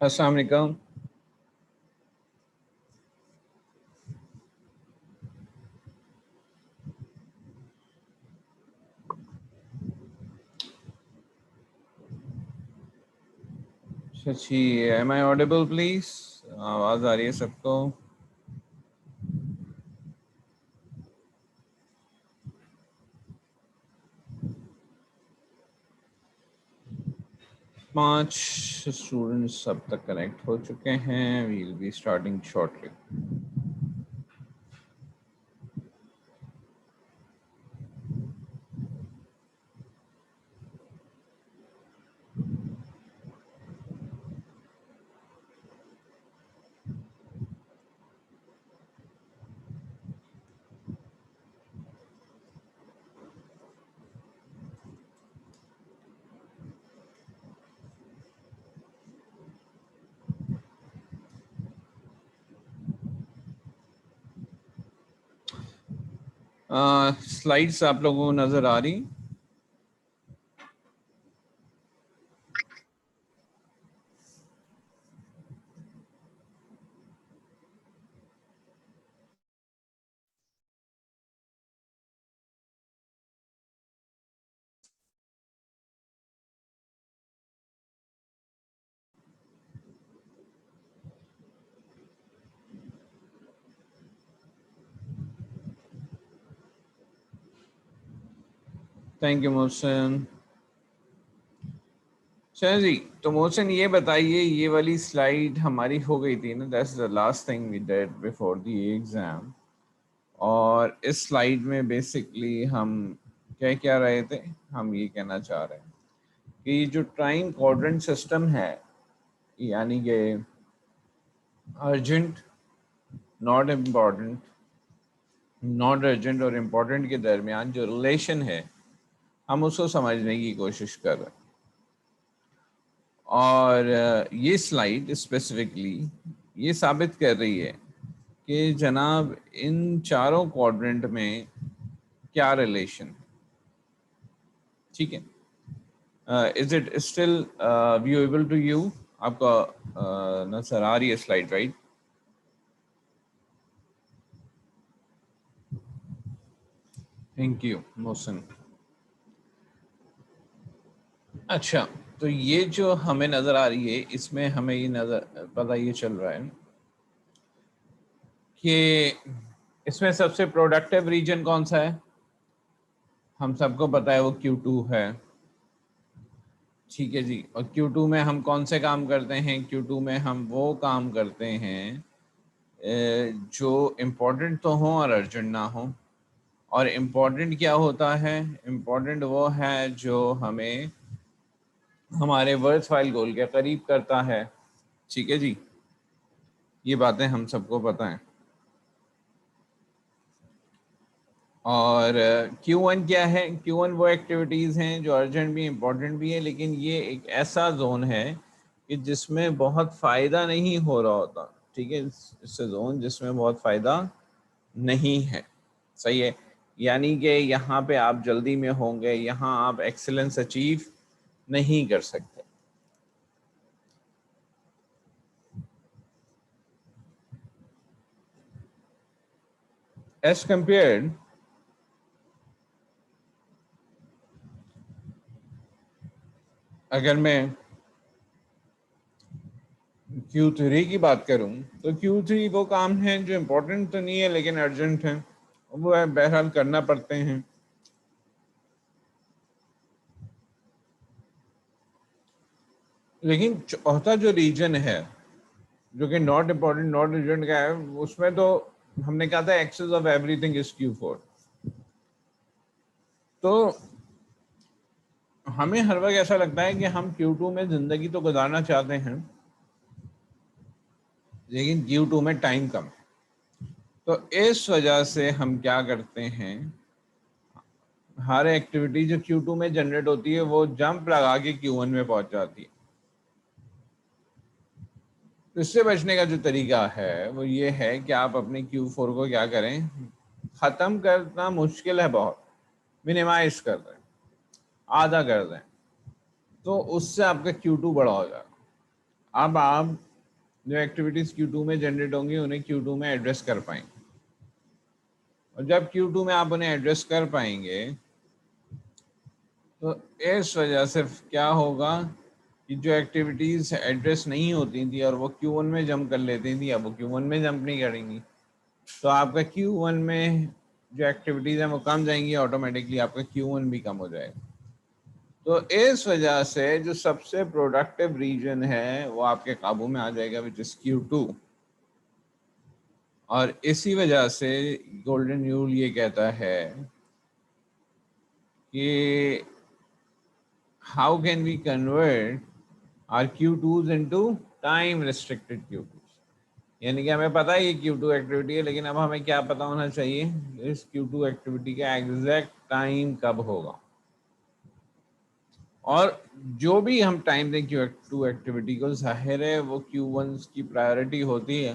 अस्सलाम वालेकुम। Shashi, am I audible please? आवाज आ रही है सबको? पांच स्टूडेंट्स अब तक कनेक्ट हो चुके हैं। We will be starting shortly. Slides आप लोगों को नजर आ रही? Thank you Mohsin. चलिए जी, तो मोहसिन ये बताइए, ये वाली स्लाइड हमारी हो गई थी ना? That's the last thing we did before the exam. और इस स्लाइड में बेसिकली हम क्या क्या रहे थे? हम ये कहना चाह रहे हैं कि जो टाइम क्वाड्रेंट सिस्टम है, यानी कि urgent, not important, not urgent और इम्पॉर्टेंट के दरमियान जो रिलेशन है, हम उसको समझने की कोशिश कर रहे हैं। और ये स्लाइड स्पेसिफिकली ये साबित कर रही है कि जनाब इन चारों क्वाड्रेंट में क्या रिलेशन। ठीक है, is it still viewable to you? आपका नजर आ रही है slide, right? Thank you Mohsin. अच्छा, तो ये जो हमें नज़र आ रही है, इसमें हमें ये नज़र पता ये चल रहा है कि इसमें सबसे प्रोडक्टिव रीजन कौन सा है? हम सबको पता है वो Q2 है। ठीक है जी। और Q2 में हम कौन से काम करते हैं? Q2 में हम वो काम करते हैं जो इम्पोर्टेंट तो हों और अर्जेंट ना हो। और इम्पोर्टेंट क्या होता है? इम्पोर्टेंट वो है जो हमें हमारे वर्थ फाइल गोल के करीब करता है। ठीक है जी, ये बातें हम सबको पता है। और Q1 क्या है? Q1 वो एक्टिविटीज़ हैं जो अर्जेंट भी इम्पोर्टेंट भी है, लेकिन ये एक ऐसा जोन है कि जिसमें बहुत फ़ायदा नहीं हो रहा होता। ठीक है, इससे जोन जिसमें बहुत फ़ायदा नहीं है। सही है, यानी कि यहाँ पे आप जल्दी में होंगे, यहाँ आप एक्सेलेंस अचीव नहीं कर सकते। एज कंपेयर्ड, अगर मैं Q3 की बात करूं तो Q3 वो काम है जो इम्पोर्टेंट तो नहीं है लेकिन अर्जेंट है, वो है बहरहाल करना पड़ते हैं। लेकिन चौथा जो रीजन है जो कि नॉट इम्पोर्टेंट नॉट अर्जेंट का है, उसमें तो हमने कहा था access of everything is Q4। तो हमें हर वक्त ऐसा लगता है कि हम Q2 में जिंदगी तो गुजारना चाहते हैं, लेकिन Q2 में टाइम कम है। तो इस वजह से हम क्या करते हैं, हर एक्टिविटी जो Q2 में जनरेट होती है वो जंप लगा के Q1 में पहुंच जाती है। तो इससे बचने का जो तरीका है वो ये है कि आप अपने Q4 को क्या करें, ख़त्म करना मुश्किल है बहुत, मिनिमाइज कर दें, आधा कर दें, तो उससे आपका Q2 बड़ा हो जाएगा। अब आप जो एक्टिविटीज़ Q2 में जनरेट होंगी उन्हें Q2 में एड्रेस कर पाएंगे, और जब Q2 में आप उन्हें एड्रेस कर पाएंगे तो इस वजह से क्या होगा कि जो एक्टिविटीज़ एड्रेस नहीं होती थी और वो Q1 में जंप कर लेती थी, अब वो Q1 में जंप नहीं करेंगी, तो आपका Q1 में जो एक्टिविटीज़ हैं वो कम जाएंगी, ऑटोमेटिकली आपका Q1 भी कम हो जाएगा। तो इस वजह से जो सबसे प्रोडक्टिव रीजन है वो आपके काबू में आ जाएगा, विच इज़ Q2। और इसी वजह से गोल्डन रूल ये कहता है कि how can we convert our Q2s into time restricted Q2s। यानी कि हमें पता है ये Q2 एक्टिविटी है, लेकिन अब हमें क्या पता होना चाहिए, इस Q2 एक्टिविटी का एग्जैक्ट टाइम कब होगा। और जो भी हम टाइम दें Q2 एक्टिविटी को, जाहिर है वो Q1 की प्रायोरिटी होती है,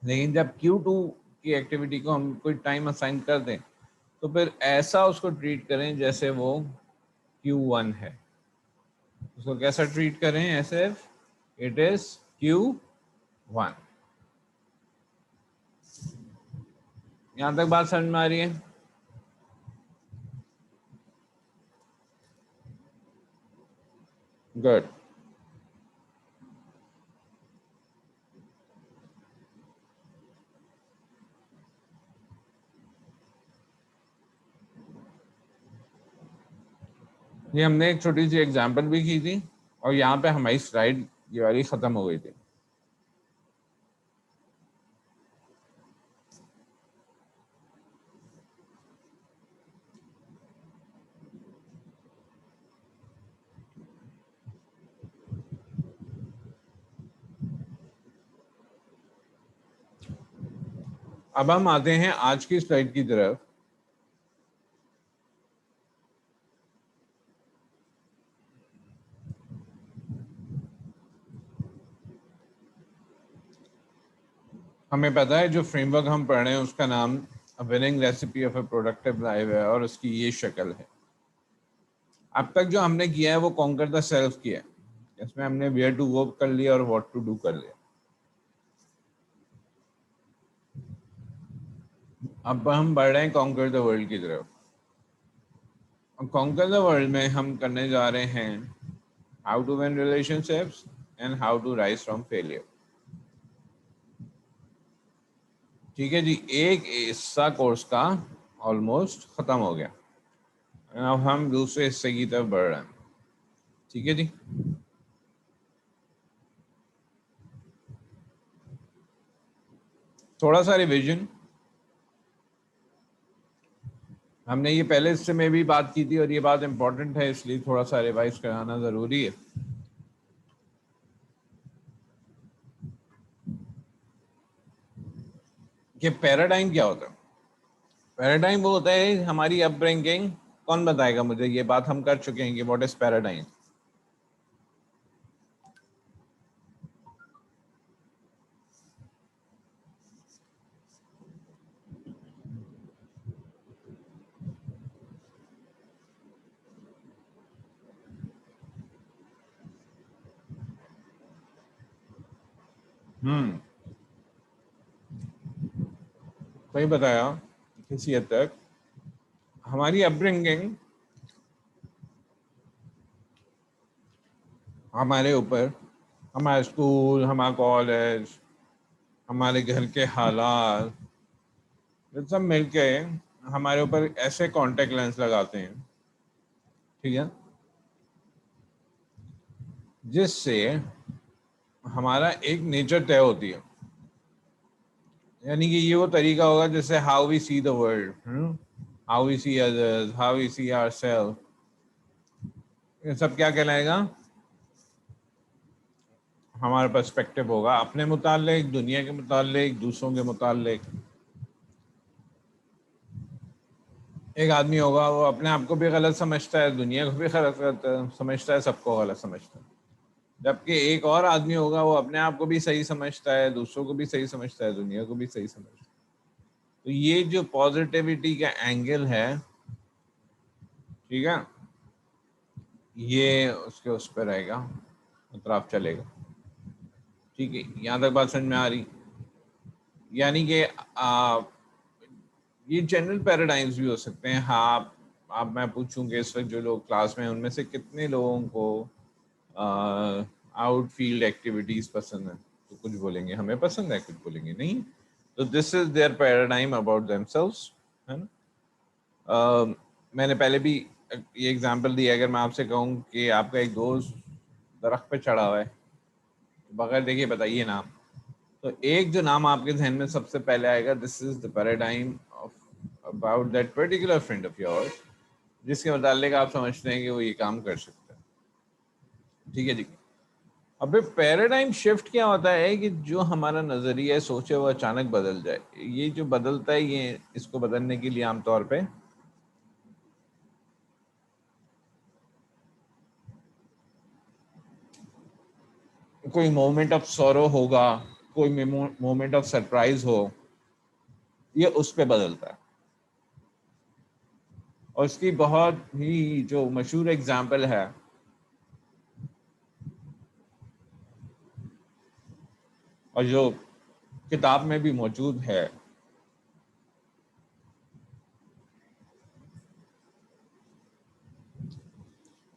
लेकिन जब Q2 की एक्टिविटी को हम कोई टाइम असाइन कर दें तो फिर ऐसा उसको ट्रीट करें जैसे वो Q1 है। उसको कैसा ट्रीट करें, ऐसे इट इज Q1। यहां तक बात समझ में आ रही है? गुड। ये हमने एक छोटी सी एग्जांपल भी की थी, और यहाँ पे हमारी स्लाइड ये वाली खत्म हो गई थी। अब हम आते हैं आज की स्लाइड की तरफ। हमें पता है जो फ्रेमवर्क हम पढ़ रहे हैं उसका नाम winning recipe of A productive life है, और उसकी ये शक्ल है। अब तक जो हमने किया है वो कॉन्कर द सेल्फ किया है, इसमें हमने वेयर टू गो कर लिया और व्हाट टू डू कर लिया। अब हम बढ़ रहे हैं कॉन्कर द वर्ल्ड की तरफ। कॉन्कर द वर्ल्ड में हम करने जा रहे हैं how to win relationships and how to rise from failure. ठीक है जी, एक हिस्सा कोर्स का ऑलमोस्ट खत्म हो गया, अब हम दूसरे हिस्से की तरफ बढ़ रहे हैं। ठीक है जी, थोड़ा सा रिविजन। हमने ये पहले हिस्से में भी बात की थी और ये बात इंपॉर्टेंट है, इसलिए थोड़ा सा रिवाइज कराना जरूरी है। कि पैराडाइम क्या होता है? पैराडाइम वो होता है हमारी अपब्रिंगिंग। कौन बताएगा मुझे? ये बात हम कर चुके हैं कि व्हाट इज पैराडाइम। सही बताया किसी हद तक। हमारी अपब्रिंगिंग हमारे ऊपर, हमारा स्कूल, हमारा कॉलेज, हमारे घर के हालात, ये सब मिलके हमारे ऊपर ऐसे कांटेक्ट लेंस लगाते हैं, ठीक है, जिससे हमारा एक नेचर तय होती है। यानी कि ये वो तरीका होगा जैसे how we see the world, how we see others, how we see ourself, ये सब क्या कहलाएगा? हमारा पर्सपेक्टिव होगा अपने मुतालिक, दुनिया के मुतालिक, दूसरों के मुतालिक। एक आदमी होगा वो अपने आप को भी गलत समझता है, दुनिया को भी गलत समझता है, सबको गलत समझता है। जबकि एक और आदमी होगा वो अपने आप को भी सही समझता है, दूसरों को भी सही समझता है, दुनिया को भी सही समझता है। तो ये जो पॉजिटिविटी का एंगल है, ठीक है, ये उसके उस पर रहेगा, तरफ चलेगा। ठीक है, यहाँ तक बात समझ में आ रही? यानी कि ये जनरल पैराडाइम्स भी हो सकते हैं। हाँ, आप मैं पूछूंगे इस वक्त जो लोग क्लास में हैं उनमें से कितने लोगों को आउटफील्ड एक्टिविटीज पसंद है, तो कुछ बोलेंगे हमें पसंद है, कुछ बोलेंगे नहीं। तो this is their paradigm about themselves, है ना। मैंने पहले भी ये एग्जांपल दिया, अगर मैं आपसे कहूँ कि आपका एक दोस्त दरख्त पे चढ़ा हुआ है, तो बगैर देखिए बताइए नाम, तो एक जो नाम आपके जहन में सबसे पहले आएगा, this is the paradigm of about that particular friend of yours, जिसके मुतालिक आप समझते हैं कि वो ये काम कर सकता है। ठीक है जी। अबे पैराडाइम शिफ्ट क्या होता है कि जो हमारा नजरिया है, सोचे वो अचानक बदल जाए। ये जो बदलता है, ये इसको बदलने के लिए आमतौर पे कोई मोमेंट ऑफ सॉरो होगा, कोई मोमेंट ऑफ सरप्राइज हो, ये उस पे बदलता है। और इसकी बहुत ही जो मशहूर एग्जाम्पल है, और जो किताब में भी मौजूद है,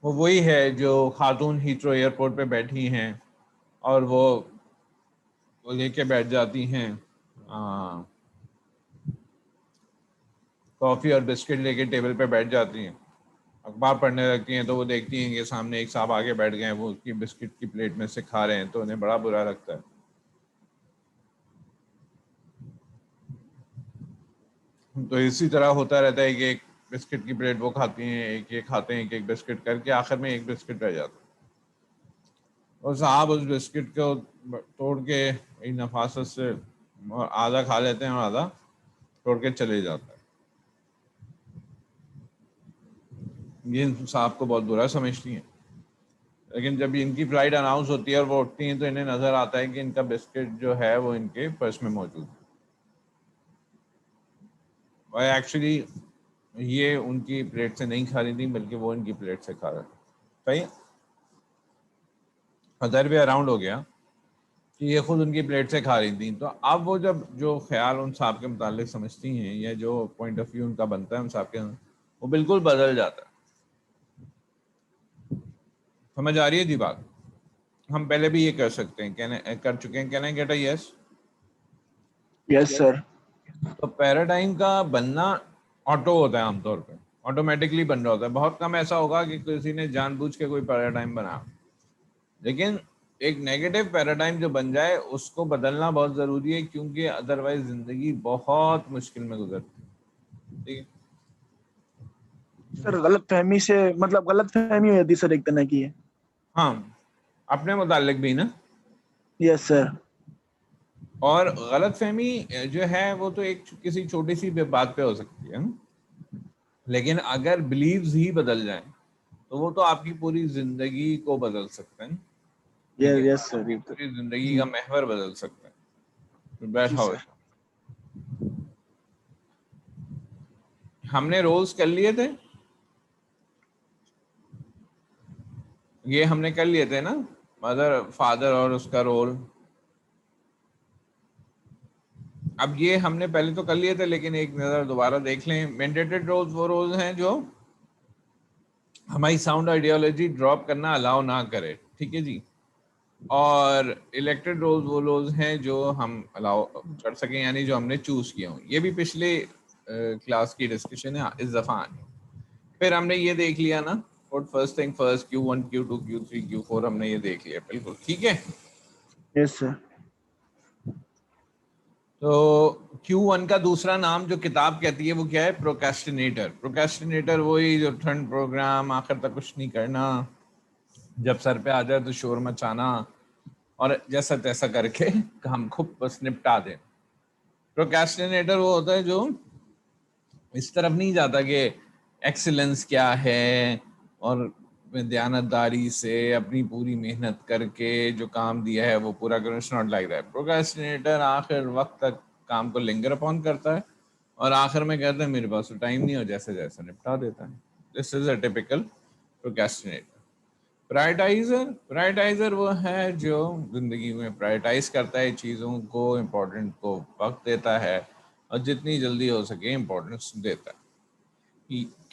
वो वही है जो खातून हीथ्रो एयरपोर्ट पे बैठी हैं और वो लेके बैठ जाती हैं कॉफ़ी और बिस्किट लेके टेबल पे बैठ जाती हैं, अखबार पढ़ने लगती हैं, तो वो देखती हैं कि सामने एक साहब आगे बैठ गए हैं, वो उसकी बिस्किट की प्लेट में से खा रहे हैं, तो उन्हें बड़ा बुरा लगता है। तो इसी तरह होता रहता है कि एक बिस्किट की प्लेट वो खाती हैं, एक ये खाते हैं, एक बिस्किट करके आखिर में एक बिस्किट रह जाता है, और साहब उस बिस्किट को तोड़ के नफासत से आधा खा लेते हैं और आधा तोड़ के चले जाता है। ये साहब को बहुत बुरा समझती हैं, लेकिन जब इनकी फ्लाइट अनाउंस होती है और वो उठती हैं, तो इन्हें नजर आता है कि इनका बिस्किट जो है वो इनके पर्स में मौजूद है, और एक्चुअली ये उनकी प्लेट से नहीं खा रही थी, बल्कि वो इनकी प्लेट से खा रहा था। सही, अदर वे अराउंड हो गया कि ये खुद उनकी प्लेट से खा रही थी। तो अब वो जब जो ख्याल उन साहब के मुतालिक समझती हैं, या जो पॉइंट ऑफ व्यू उनका बनता है उन साहब के, वो बिल्कुल बदल जाता है। समझ आ रही है जी बात? हम पहले भी ये कर सकते हैं, कहने कर चुके हैं, कहना get a yes. Yes sir. तो पैराडाइम का बनना ऑटो होता है, आमतौर पे ऑटोमेटिकली बन रहा होता है। बहुत कम ऐसा होगा कि किसी ने जानबूझ के कोई पैराडाइम बना, लेकिन एक नेगेटिव पैराडाइम जो बन जाए उसको बदलना बहुत जरूरी है, क्योंकि अदरवाइज जिंदगी बहुत मुश्किल में गुजरती है। ठीक है, सर गलत फहमी से मतलब गलत फहमी हो जाती सर एक तरह की है। हाँ, अपने मुतालिक भी ना। Yes sir. और गलत फहमी जो है वो तो एक किसी छोटी सी बात पे हो सकती है ना? लेकिन अगर बिलीव्स ही बदल जाएं, तो वो तो आपकी पूरी जिंदगी को बदल सकते हैं। ठीक है, यस सर आपकी ये तो। पूरी जिंदगी जी। का महवर बदल सकते हैं। तो जी बैठा हो, सर। हमने रोल्स कर लिए थे, ये हमने कर लिए थे ना, मदर फादर और उसका रोल। अब ये हमने पहले तो कर लिए थे, लेकिन एक नजर दोबारा देख लें। मैंडेटेड रोल्स वो रोल्स हैं जो हमारी साउंड आइडियोलॉजी ड्रॉप करना अलाउ ना करे, ठीक है जी। और इलेक्टेड रोल्स वो रोल्स हैं जो हम अलाउ कर सकें, यानी जो हमने चूज किए हों। ये भी पिछले क्लास की डिस्कशन है इस दफा आनी। फिर हमने ये देख लिया ना, और first thing first, Q1 Q2 Q3 Q4 हमने ये देख लिया, बिल्कुल ठीक है। Yes sir. तो Q1 का दूसरा नाम जो किताब कहती है वो क्या है? प्रोक्रेस्टिनेटर। प्रोक्रेस्टिनेटर वही जो ठंड प्रोग्राम, आखिर तक कुछ नहीं करना, जब सर पे आ जाए तो शोर मचाना, और जैसा तैसा करके काम को बस निपटा दे। प्रोक्रेस्टिनेटर वो होता है जो इस तरफ नहीं जाता कि एक्सीलेंस क्या है, और दयानतदारी से अपनी पूरी मेहनत करके जो काम दिया है वो पूरा करो। It's not like that. Procrastinator आखिर वक्त तक काम को लिंगर अपॉन करता है, और आखिर में कहता है मेरे पास तो टाइम नहीं, हो जैसे जैसे निपटा देता है। This is a typical procrastinator. Prioritiser वो है जो जिंदगी में प्रायोरिटाइज करता है चीज़ों को, इम्पोर्टेंट को वक्त देता है और जितनी जल्दी हो सके इम्पोर्टेंस देता है।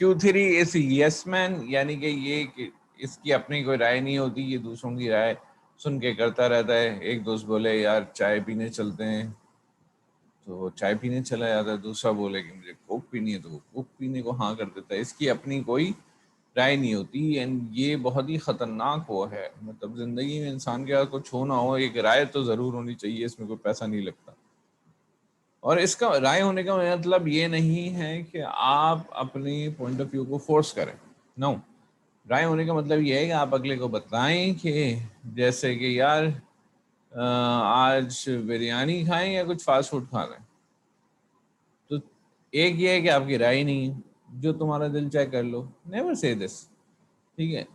Q3 इस यस मैन, यानी कि ये कि इसकी अपनी कोई राय नहीं होती, ये दूसरों की राय सुन के करता रहता है। एक दोस्त बोले यार चाय पीने चलते हैं, तो चाय पीने चला जाता है। दूसरा बोले कि मुझे कोक पीनी है, तो वो कोक पीने को हाँ कर देता है। इसकी अपनी कोई राय नहीं होती। एंड ये बहुत ही खतरनाक वो है, मतलब जिंदगी में इंसान के पास कुछ हो ना हो, एक राय तो जरूर होनी चाहिए, इसमें कोई पैसा नहीं लगता। और इसका राय होने का मतलब ये नहीं है कि आप अपने पॉइंट ऑफ व्यू को फोर्स करें। नो, राय होने का मतलब ये है कि आप अगले को बताएं कि जैसे कि यार आज बिरयानी खाएं या कुछ फास्ट फूड खा लें। तो एक ये है कि आपकी राय नहीं है, जो तुम्हारा दिल चाहे कर लो। नेवर से दिस, ठीक है।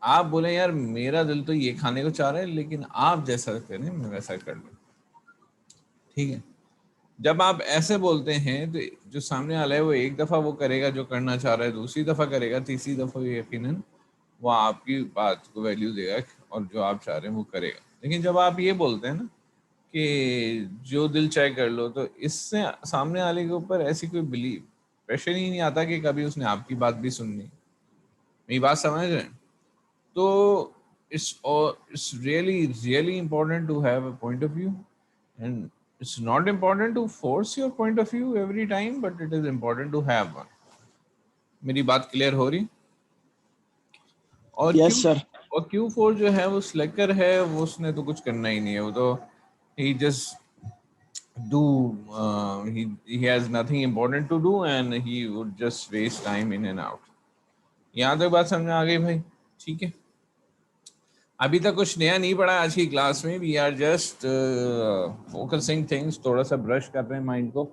आप बोले यार मेरा दिल तो ये खाने को चाह रहा है, लेकिन आप जैसा करें मैं वैसा कर लूँ, ठीक है। जब आप ऐसे बोलते हैं तो जो सामने वाला है वो एक दफा वो करेगा जो करना चाह रहा है, दूसरी दफा करेगा, तीसरी दफा यकीनन वो आपकी बात को वैल्यू देगा और जो आप चाह रहे हैं वो करेगा। लेकिन जब आप ये बोलते हैं ना कि जो दिल चाहे कर लो, तो इससे सामने वाले के ऊपर ऐसी कोई बिलीव प्रेशर ही नहीं आता कि कभी उसने आपकी बात भी सुननी। मेरी बात समझ रहे हैं? तो it's really important to have a point of view, and it's not important to force your point of view every time, but it is important to have one. मेरी बात क्लियर हो रही? और यस क्यू सर। और Q4 जो है वो स्लेकर है, वो उसने तो कुछ करना ही नहीं है। वो तो he just do he has nothing important to do and he would just waste time in and out. यहाँ तक बात समझ में आ गई भाई? ठीक है। अभी तक कुछ नया नहीं पढ़ा आज की क्लास में। We are just focusing things, थोड़ा सा ब्रश कर रहे हैं माइंड को।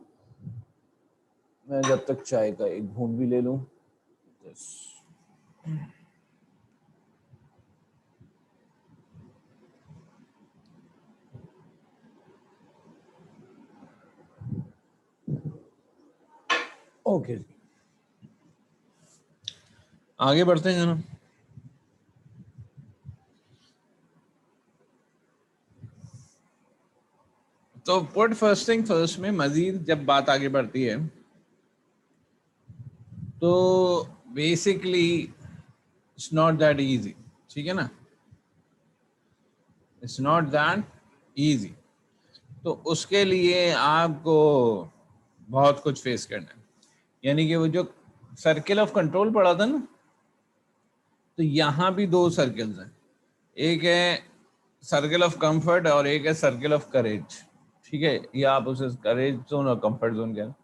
मैं जब तक चाय का एक घूंट भी ले लूं। ओके, आगे बढ़ते हैं जनाब। तो पुट फर्स्ट थिंग फर्स्ट में मजीद जब बात आगे बढ़ती है तो basically it's not that easy, ठीक है ना। It's not that easy. तो उसके लिए आपको बहुत कुछ फेस करना है। यानी कि वो जो सर्किल ऑफ कंट्रोल पढ़ा था ना, तो यहाँ भी दो सर्कल्स हैं। एक है सर्कल ऑफ कंफर्ट और एक है सर्कल ऑफ करेज, ठीक है। या आप उसे करेज जोन और कंफर्ट जोन कह रहे हैं।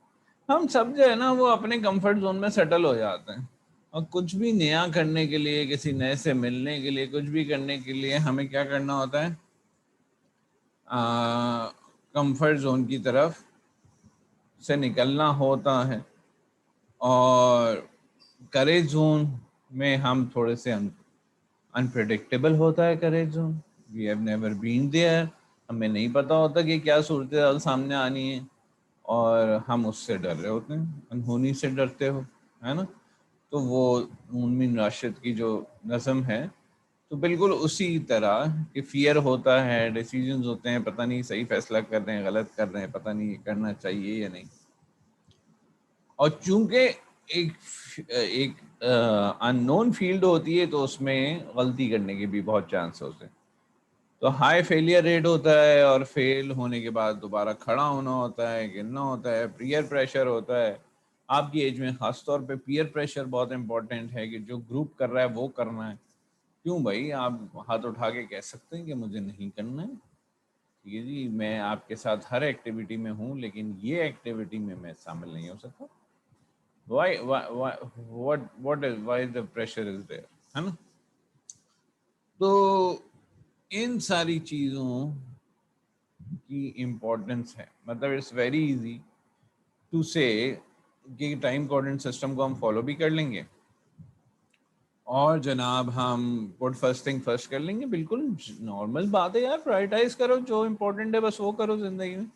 हम सब जो है ना वो अपने कंफर्ट जोन में सेटल हो जाते हैं, और कुछ भी नया करने के लिए, किसी नए से मिलने के लिए, कुछ भी करने के लिए हमें क्या करना होता है, कंफर्ट जोन की तरफ से निकलना होता है। और करेज जोन में हम थोड़े से अनप्रेडिक्टेबल होता है courage zone. We have never been there, हमें नहीं पता होता कि क्या सूरत हाल सामने आनी है, और हम उससे डर रहे होते हैं। अनहोनी से डरते हो, है ना। तो वो मुनमिन राशिद की जो नज़म है, तो बिल्कुल उसी तरह कि फियर होता है, डिसीजंस होते हैं, पता नहीं सही फैसला कर रहे हैं गलत कर रहे हैं, पता नहीं करना चाहिए या नहीं। और चूंकि एक एक अननोन फील्ड होती है, तो उसमें गलती करने के भी बहुत चांस होते हैं। तो हाई फेलियर रेट होता है, और फेल होने के बाद दोबारा खड़ा होना होता है, गिरना होता है, पीयर प्रेशर होता है। आपकी एज में खास तौर पे पीयर प्रेशर बहुत इंपॉर्टेंट है, कि जो ग्रुप कर रहा है वो करना है। क्यों भाई, आप हाथ उठा के कह सकते हैं कि मुझे नहीं करना है, ठीक है जी, मैं आपके साथ हर एक्टिविटी में हूँ, लेकिन ये एक्टिविटी में मैं शामिल नहीं हो सकता। what is why the pressure is there, है ना। तो इन सारी चीजों की इम्पोर्टेंस है। मतलब इट्स वेरी इजी टू से कि टाइम कोऑर्डिनेट सिस्टम को हम फॉलो भी कर लेंगे, और जनाब हम पुट फर्स्ट थिंग फर्स्ट कर लेंगे। बिल्कुल नॉर्मल बात है यार, प्रायोरिटाइज करो, जो इम्पोर्टेंट है बस वो करो जिंदगी में।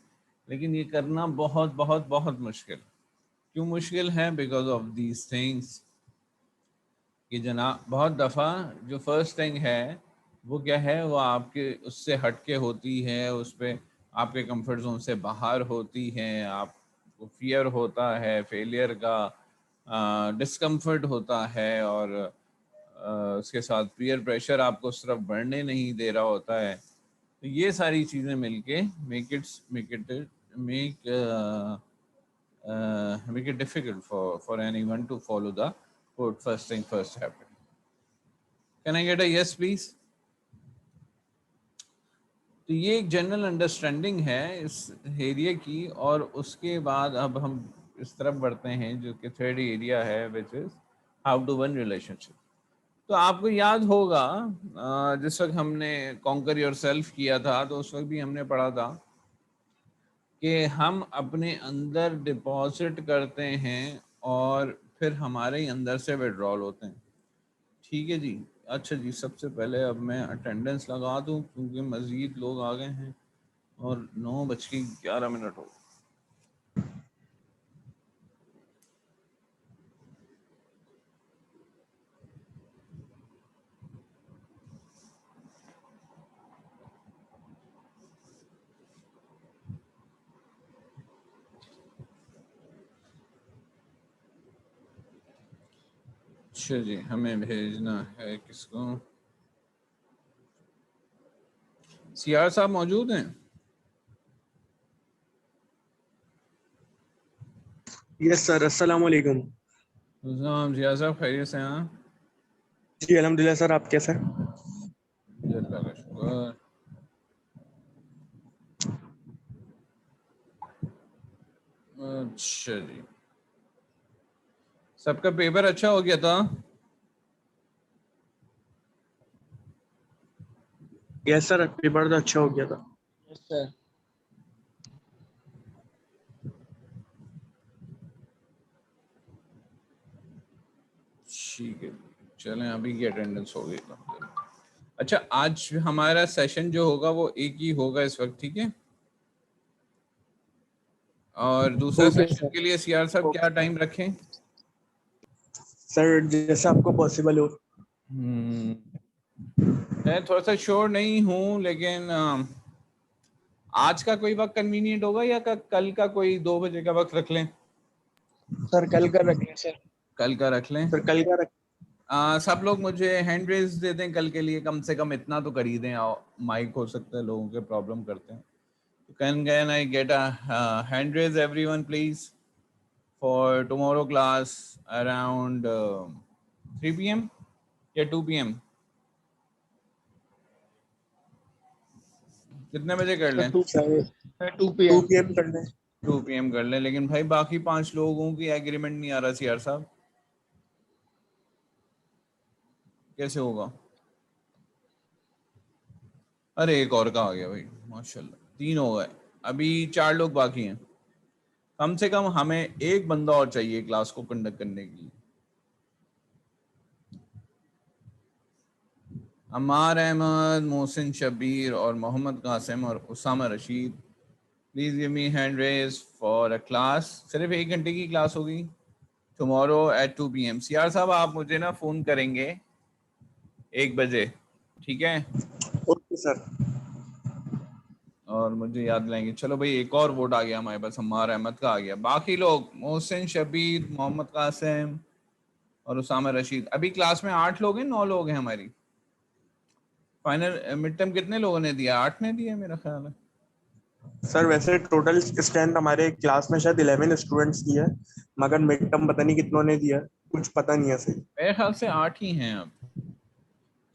लेकिन ये करना बहुत बहुत बहुत मुश्किल। क्यों मुश्किल है? बिकॉज ऑफ दीज थिंग्स, कि जनाब बहुत दफ़ा जो फर्स्ट थिंग है वो क्या है, वो आपके उससे हटके होती है, उस पर आपके कंफर्ट जोन से बाहर होती हैं, आपको फियर होता है फेलियर का, डिस्कम्फर्ट होता है, और उसके साथ पीयर प्रेशर आपको उस तरफ बढ़ने नहीं दे रहा होता है। तो ये सारी चीज़ें मिलके make it difficult for anyone to follow the quote first thing first habit. Can I get a yes please? तो ये एक जनरल अंडरस्टैंडिंग है इस एरिया की, और उसके बाद अब हम इस तरफ बढ़ते हैं जो कि थर्ड एरिया है, which is how to won relationship. तो आपको याद होगा जिस वक्त हमने कॉन्कर योरसेल्फ किया था, तो उस वक्त भी हमने पढ़ा था कि हम अपने अंदर डिपॉजिट करते हैं और फिर हमारे ही अंदर से विड्रॉल होते हैं। ठीक है जी। अच्छा जी, सबसे पहले अब मैं अटेंडेंस लगा दूं क्योंकि मज़ीद लोग आ गए हैं और 9:11 हो। अच्छा जी, हमें भेजना है किसको? सीआर साहब मौजूद हैं? यस सर, अस्सलाम वालेकुम। जिया साहब खैरियत से हैं? जी अल्हम्दुलिल्लाह सर, आप कैसे हैं? अल्लाह का शुक्र। अच्छा जी, सबका पेपर अच्छा हो गया था? यस सर, पेपर तो अच्छा हो गया था। Yes sir. ठीक है, चलें अभी की अटेंडेंस हो गई तो। अच्छा, आज हमारा सेशन जो होगा वो एक ही होगा इस वक्त, ठीक है? और दूसरा ओके सेशन सर। के लिए सीआर साहब क्या टाइम रखें? सर जैसा आपको पॉसिबल हो। मैं थोड़ा सा श्योर नहीं हूँ, लेकिन आज का कोई वक्त कन्वीनियंट होगा या कल का कोई 2 बजे का वक्त रख लें? सर कल का रखें सर। कल का रख लें। सर कल का रख। सब लोग मुझे हैंड रेज दे दें कल के लिए, कम से कम इतना तो कर ही दें। माइक हो सकता है लोगों के प्रॉब्लम करते हैं। Can I get a hand raise everyone please for tomorrow class around 3 PM या 2 PM? कितने बजे कर लें? 2 2 PM। PM कर लें। 2 PM कर लें, लेकिन भाई बाकी 5 लोगों की एग्रीमेंट नहीं आ रहा सीआर साहब, कैसे होगा? अरे एक और का आ गया भाई, माशाल्लाह 3 हो गए, अभी 4 लोग बाकी हैं। कम से कम हमें एक बंदा और चाहिए क्लास को कंडक्ट करने के लिए। अमार अहमद, मोहसिन शबीर और मोहम्मद कासिम और Usama Rashid, please give me hand raise for a class. सिर्फ 1 घंटे की क्लास होगी टुमारो एट 2 PM। सीआर साहब आप मुझे ना फोन करेंगे 1 बजे, ठीक है? Okay sir. और मुझे याद लाएंगे। चलो भाई, एक और वोट आ गया हमारे पास, अम्मार अहमद का आ गया। बाकी लोग मोहसिन शबीर, मोहम्मद कासिम और उसामा रशीद। अभी क्लास में 8 लोग हैं, 9 लोग हैं हमारी। फाइनल मिड टर्म कितने लोगों ने दिया? 8 ने दिया मेरा ख्याल है। सर वैसे टोटल स्ट्रेंथ हमारे क्लास में शायद 11 स्टूडेंट्स की है, मगर मिड टर्म पता नहीं कितनों ने दिया, कुछ पता नहीं है सही। मेरे ख्याल से 8 ही हैं अब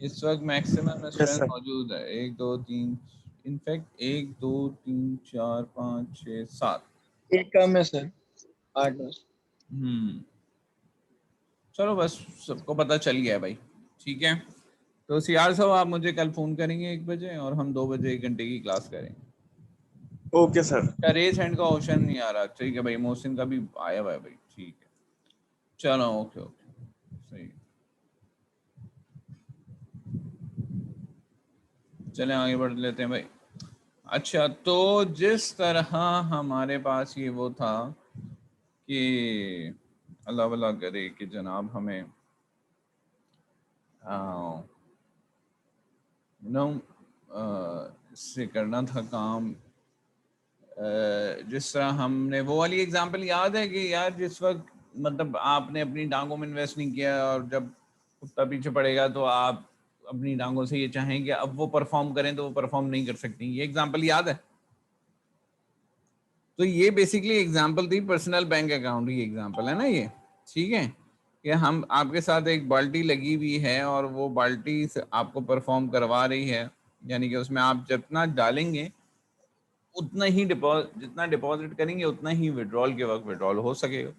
इस वक्त। Maximum yes strength sir. मौजूद है 1 2 3, इनफैक्ट 1 2 3 4 5 6 7। एक कम है सर, 8 बस। चलो बस, सबको पता चल गया है भाई, ठीक है? तो सीआर साहब आप मुझे कल फ़ोन करेंगे 1 बजे और हम 2 बजे 1 घंटे की क्लास करेंगे। Okay sir. क्या रेज हैंड का ऑप्शन नहीं आ रहा? ठीक है भाई, मोहसिन का भी आया हुआ है भाई, ठीक है। चलो ओके ओके, सही। चलें आगे बढ़ लेते हैं भाई। अच्छा, तो जिस तरह हमारे पास ये वो था कि अल्लाह वल्लाह करे कि जनाब हमें यू नो इससे करना था काम। जिस तरह हमने वो वाली एग्जांपल याद है कि यार जिस वक्त मतलब आपने अपनी टांगों में इन्वेस्ट नहीं किया और जब कुत्ता पीछे पड़ेगा तो आप अपनी टांगों से ये चाहें कि अब वो परफॉर्म करें तो वो परफॉर्म नहीं कर सकती। ये एग्जांपल याद है? तो ये बेसिकली एग्जांपल थी पर्सनल बैंक अकाउंट की एग्जांपल है ना ये, ठीक है, कि हम आपके साथ एक बाल्टी लगी हुई है और वो बाल्टी आपको परफॉर्म करवा रही है, यानी कि उसमें आप जितना डालेंगे उतना ही जितना डिपॉजिट करेंगे उतना ही विड्रॉल के वक्त विड्रॉल हो सकेगा।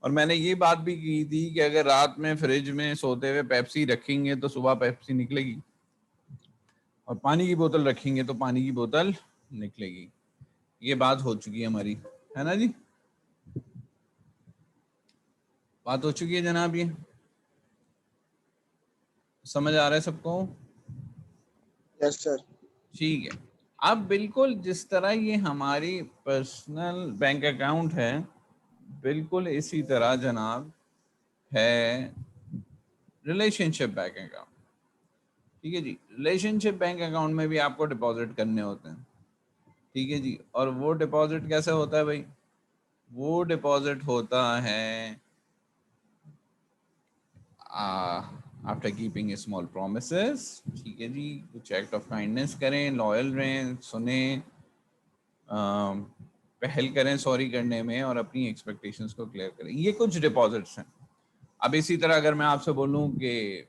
और मैंने ये बात भी की थी कि अगर रात में फ्रिज में सोते हुए पेप्सी रखेंगे तो सुबह पेप्सी निकलेगी, और पानी की बोतल रखेंगे तो पानी की बोतल निकलेगी। ये बात हो चुकी है हमारी, है ना जी? बात हो चुकी है जनाब, ये समझ आ रहा है सबको? Yes sir. ठीक है। अब बिल्कुल जिस तरह ये हमारी पर्सनल बैंक अकाउंट है, बिल्कुल इसी तरह जनाब है रिलेशनशिप बैंक अकाउंट। ठीक है जी, रिलेशनशिप बैंक अकाउंट में भी आपको डिपॉजिट करने होते हैं। ठीक है जी, और वो डिपॉजिट कैसे होता है भाई? वो डिपॉजिट होता है आफ्टर कीपिंग स्मॉल प्रोमिसेस। ठीक है जी, कुछ एक्ट ऑफ काइंडनेस करें, लॉयल रहें, सुने, पहल करें सॉरी करने में और अपनी एक्सपेक्टेशंस को क्लियर करें। ये कुछ डिपॉजिट्स हैं। अब इसी तरह अगर मैं आपसे बोलूं कि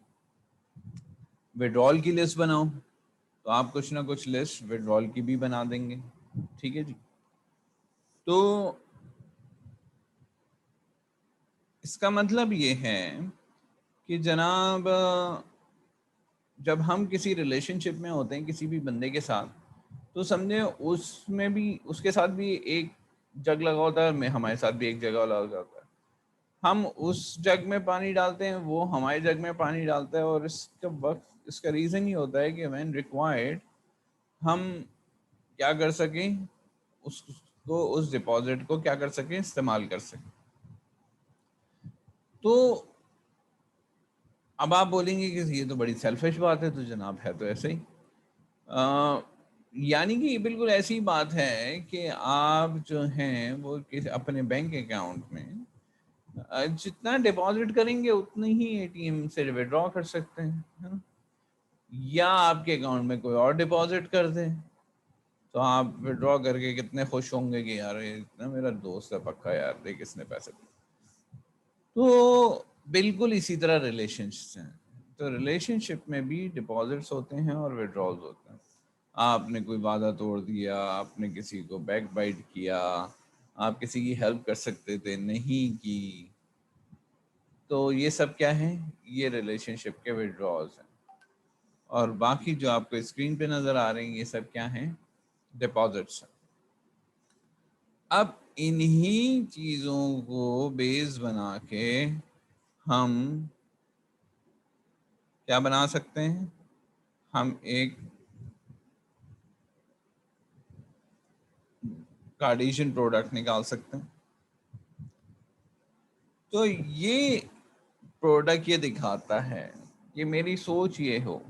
विड्रॉल की लिस्ट बनाओ तो आप कुछ ना कुछ लिस्ट विड्रॉल की भी बना देंगे। ठीक है जी, तो इसका मतलब ये है कि जनाब जब हम किसी रिलेशनशिप में होते हैं किसी भी बंदे के साथ, तो समझे उसमें भी उसके साथ भी एक जग लगा होता है, हमारे साथ भी एक जगह लगा होता है। हम उस जग में पानी डालते हैं, वो हमारे जग में पानी डालता है, और इसका वक्त इसका रीज़न ही होता है कि व्हेन रिक्वायर्ड हम क्या कर सकें, उसको उस डिपॉजिट को क्या कर सकें, इस्तेमाल कर सकें। तो अब आप बोलेंगे कि ये तो बड़ी सेल्फिश बात है, तो जनाब है तो ऐसे ही। यानी कि बिल्कुल ऐसी बात है कि आप जो हैं वो अपने बैंक अकाउंट में जितना डिपॉजिट करेंगे उतने ही एटीएम से विड्रॉ कर सकते हैं, है ना? या आपके अकाउंट में कोई और डिपॉजिट कर दे तो आप विड्रॉ करके कितने खुश होंगे कि यार ये इतना मेरा दोस्त है पक्का, यार देख इसने पैसे दिए। तो बिल्कुल इसी तरह रिलेशनशिप हैं। तो रिलेशनशिप में भी डिपॉजिट्स होते हैं और विड्रॉल्स होते हैं। आपने कोई वादा तोड़ दिया, आपने किसी को बैक बाइट किया, आप किसी की हेल्प कर सकते थे, नहीं की, तो ये सब क्या है? ये रिलेशनशिप के विड्रॉल्स हैं। और बाकी जो आपको स्क्रीन पे नज़र आ रहे हैं ये सब क्या हैं? डिपॉजिट्स हैं। अब इन्हीं चीज़ों को बेस बना के हम क्या बना सकते हैं? हम एक कार्टेशियन प्रोडक्ट निकाल सकते हैं। तो ये प्रोडक्ट ये दिखाता है कि मेरी सोच ये हो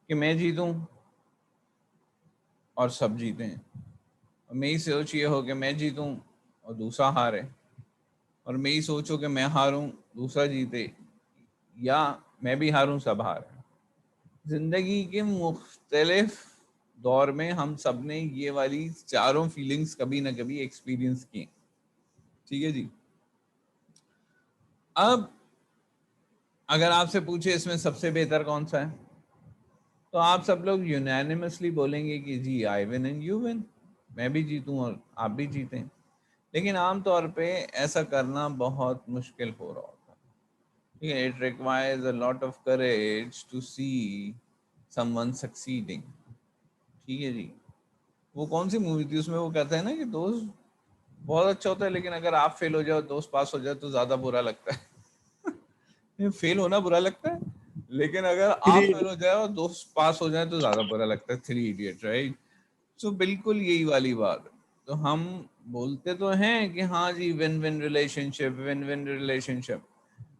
कि मैं जीतूं और सब जीतें, और मेरी सोच ये हो कि मैं जीतूं और दूसरा हारे, और मेरी सोच हो कि मैं हारूं दूसरा जीते, या मैं भी हारूं सब हारे। जिंदगी के मुख्तलिफ दौर में हम सब ने ये वाली चारों फीलिंग्स कभी ना कभी एक्सपीरियंस की। ठीक है जी। अब अगर आपसे पूछे इसमें सबसे बेहतर कौन सा है, तो आप सब लोग यूनानिमसली बोलेंगे कि जी I win and you win, मैं भी जीतूं और आप भी जीतें। लेकिन आमतौर पे ऐसा करना बहुत मुश्किल हो रहा होता है। ठीक है, it requires a lot of courage to see someone succeeding. ठीक है जी। वो कौन सी मूवी थी, उसमें वो कहता है ना कि दोस्त बहुत अच्छा होता है लेकिन अगर आप फेल हो जाओ दोस्त पास हो जाए तो ज्यादा बुरा लगता है। फेल होना बुरा लगता है, लेकिन अगर आप फेल हो जाए और दोस्त पास हो जाए तो ज्यादा बुरा लगता है। Three idiot, right? तो बिल्कुल यही वाली बात है। तो हम बोलते तो हैं कि हाँ जी win win relationship, win win relationship,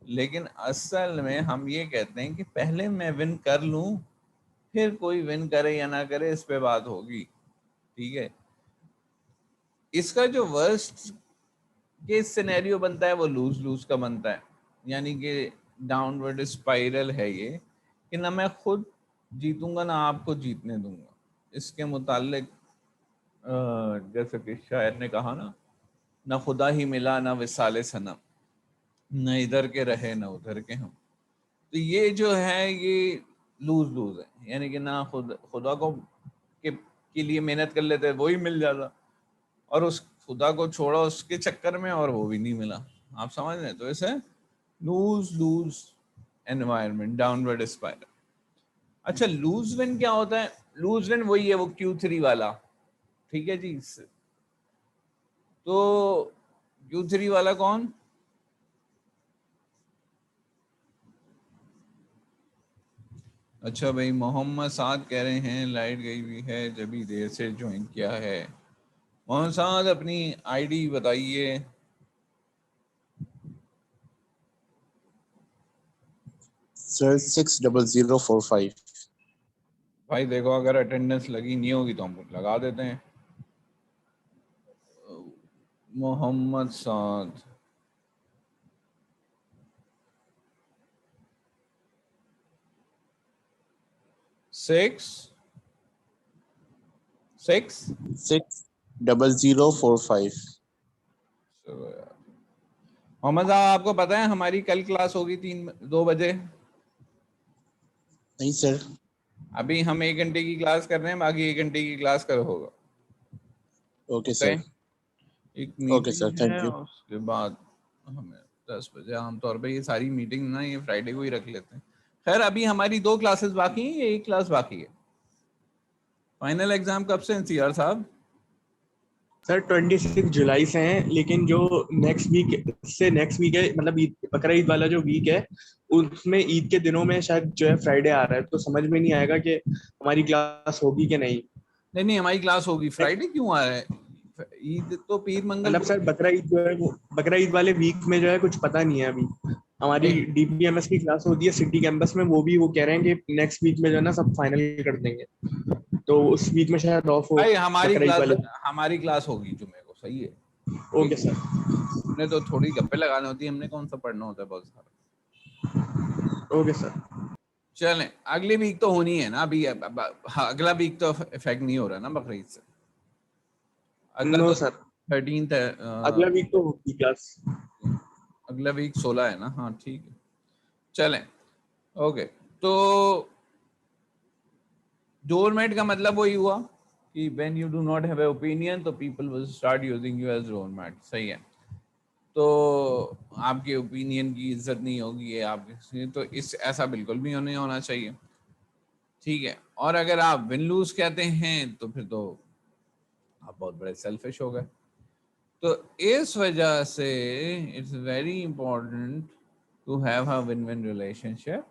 लेकिन असल में हम ये कहते हैं कि पहले मैं विन कर लूं, फिर कोई विन करे या ना करे इस पे बात होगी। ठीक है, इसका जो वर्स्ट केस सिनेरियो बनता है वो लूज लूज का बनता है, यानी कि डाउनवर्ड स्पाइरल है ये, कि ना मैं खुद जीतूंगा ना आपको जीतने दूंगा। इसके मुतालिक जैसे कि शायर ने कहा ना खुदा ही मिला ना विसाले सनम, न इधर के रहे न उधर के हम। तो ये जो है ये लूज लूज है, यानी कि ना खुदा को के लिए मेहनत कर लेते वो ही मिल जाता, और उस खुदा को छोड़ा उसके चक्कर में और वो भी नहीं मिला। आप समझ रहे हैं? तो इसे lose lose environment, downward spiral. अच्छा, लूज विन क्या होता है? लूज विन वही है, वो Q3 वाला। ठीक है जी। तो Q3 वाला कौन? अच्छा भाई, मोहम्मद साद कह रहे हैं लाइट गई हुई है, जब ही देर से ज्वाइन किया है। मोहम्मद साद अपनी आईडी बताइए। सर 60045। भाई देखो, अगर अटेंडेंस लगी नहीं होगी तो हम लगा देते हैं। मोहम्मद साद, सिक्स 60045। मोहम्मद साहब, आपको पता है हमारी कल क्लास होगी 2 बजे। नहीं सर। अभी हम 1 घंटे की क्लास कर रहे हैं, बाकी 1 घंटे की क्लास कल होगा। Okay okay, sir. एक ओके सर, मीटिंग है थैंक यू। और उसके बाद हमें 10 बजे, आमतौर पे ये सारी मीटिंग ना ये फ्राइडे को ही रख लेते हैं। खैर, अभी हमारी 2 क्लासेस बाकी हैं, ये 1 क्लास बाकी है। फाइनल एग्जाम कब से NCR साहब? सर 26 जुलाई से हैं, लेकिन जो नेक्स्ट वीक है, मतलब ईद, बकरा ईद वाला जो वीक है, उसमें ईद के दिनों में शायद जो है फ्राइडे आ रहा है, तो समझ में नहीं आएगा कि हमारी क्लास होगी कि नहीं। नहीं नहीं, हमारी क्लास होगी। फ्राइडे क्यों आ रहा है? ईद तो पीर मंगल मतलब को। सर बकरा ईद जो है, वो बकरा ईद वाले वीक में जो है कुछ पता नहीं है अभी। हमारी नहीं DPMS की क्लास होती है सिटी कैंपस में, वो कह रहे हैं कि नेक्स्ट वीक में जो है ना सब फाइनल कर देंगे, तो उस वीक में शायद ऑफ हो भाई, बकरा ईद वाले। हमारी क्लास होगी जुमे को, सही है। Okay sir. हमने तो थोड़ी गप्पे लगानी होती है, हमने कौन सा पढ़ना होता है बहुत सारा। Okay sir. चलें, अगली वीक तो होनी है ना अभी। हाँ, अगला वीक तो इफेक्ट नहीं हो रहा ना बकरीद से। अगला नो तो सर, 13th है। अगला वीक तो होगी क्लास। अगला वीक 16 है ना? हाँ ठीक है, चलें। ओके, तो डोरमेट का मतलब वही हुआ कि when you do not have a opinion तो people will start using you as doormat. सही है। तो आपके ओपिनियन की इज्जत नहीं होगी, ये आपके, तो इस ऐसा बिल्कुल भी नहीं होना चाहिए। ठीक है, और अगर आप विन लूज कहते हैं तो फिर तो आप बहुत बड़े सेल्फिश हो गए। तो इस वजह से it's very important to have a win win relationship.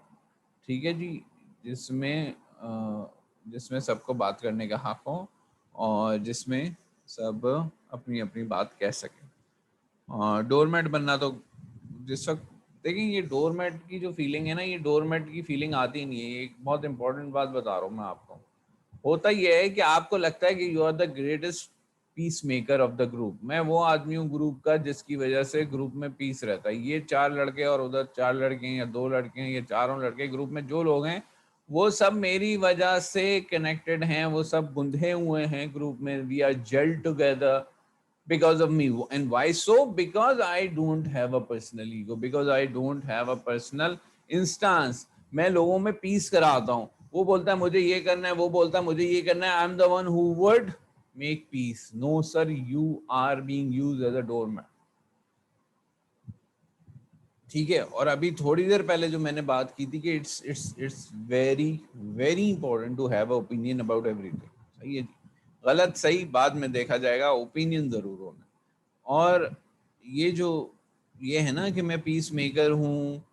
ठीक है जी, जिसमें जिसमें सबको बात करने का हक हो और जिसमें सब अपनी अपनी बात कह सकें। डोरमेट बनना तो जिस वक्त, देखिए ये डोरमेट की जो फीलिंग है ना, ये डोरमेट की फीलिंग आती नहीं है। एक बहुत इंपॉर्टेंट बात बता रहा हूँ मैं आपको। होता ये है कि आपको लगता है कि you are the greatest peace maker of the group. मैं वो आदमी हूँ ग्रुप का जिसकी वजह से ग्रुप में पीस रहता है। ये 4 लड़के और उधर 4 लड़के हैं या 2 लड़के हैं, ये चारों लड़के, ग्रुप में जो लोग हैं वो सब मेरी वजह से कनेक्टेड हैं, वो सब गुंधे हुए हैं ग्रुप में। We are gel together because of me. And why so? Because I don't have a personal ego, because I don't have a personal instance. मैं लोगों में पीस कराता हूँ। वो बोलता है मुझे ये करना है, वो बोलता है मुझे ये करना है। I am the one who would make peace. No sir, you are being used as a doormat. ठीक है, और अभी थोड़ी देर पहले जो मैंने बात की थी कि it's very very important to have a opinion about everything. सही है जी, गलत सही बाद में देखा जाएगा, ओपिनियन जरूर होना। और ये है ना कि मैं पीस मेकर हूँ,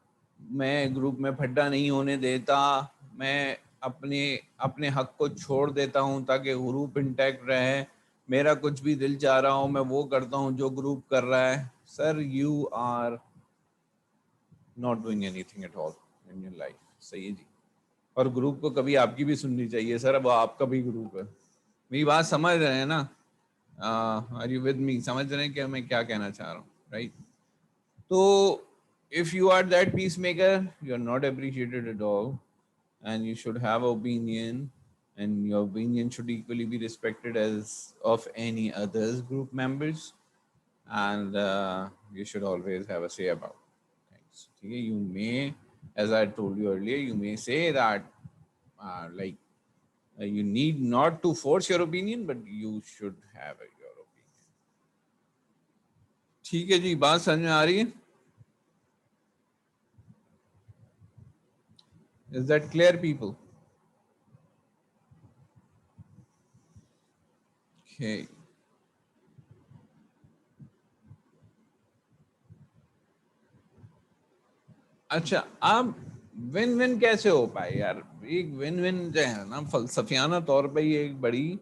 मैं ग्रुप में फड्डा नहीं होने देता, मैं अपने अपने हक को छोड़ देता हूँ ताकि ग्रुप इंटैक्ट रहे, मेरा कुछ भी दिल चाह रहा हो मैं वो करता हूँ जो ग्रुप कर रहा है। Sir, you are not doing anything at all in your life. सही है जी। और ग्रुप को कभी आपकी भी सुननी चाहिए सर, अब आपका भी ग्रुप है। मेरी बात समझ रहे हैं ना? Are you with me? समझ रहे हैं कि मैं क्या कहना चाह रहा हूँ, राइट? तो if you are that peacemaker, you are not appreciated at all, and you should have opinion, and your opinion should equally be respected as of any others group members, and you should always have a say about things. Okay? You may, as I told you earlier, you may say that like you need not to force your opinion, but you should have your opinion. ठीक है जी, बात समझ में आ रही है? Is that clear, people? Okay. अच्छा, आप win win कैसे हो पाए यार? एक विन विन जो है ना, फलसफियाना तौर पे ये एक बड़ी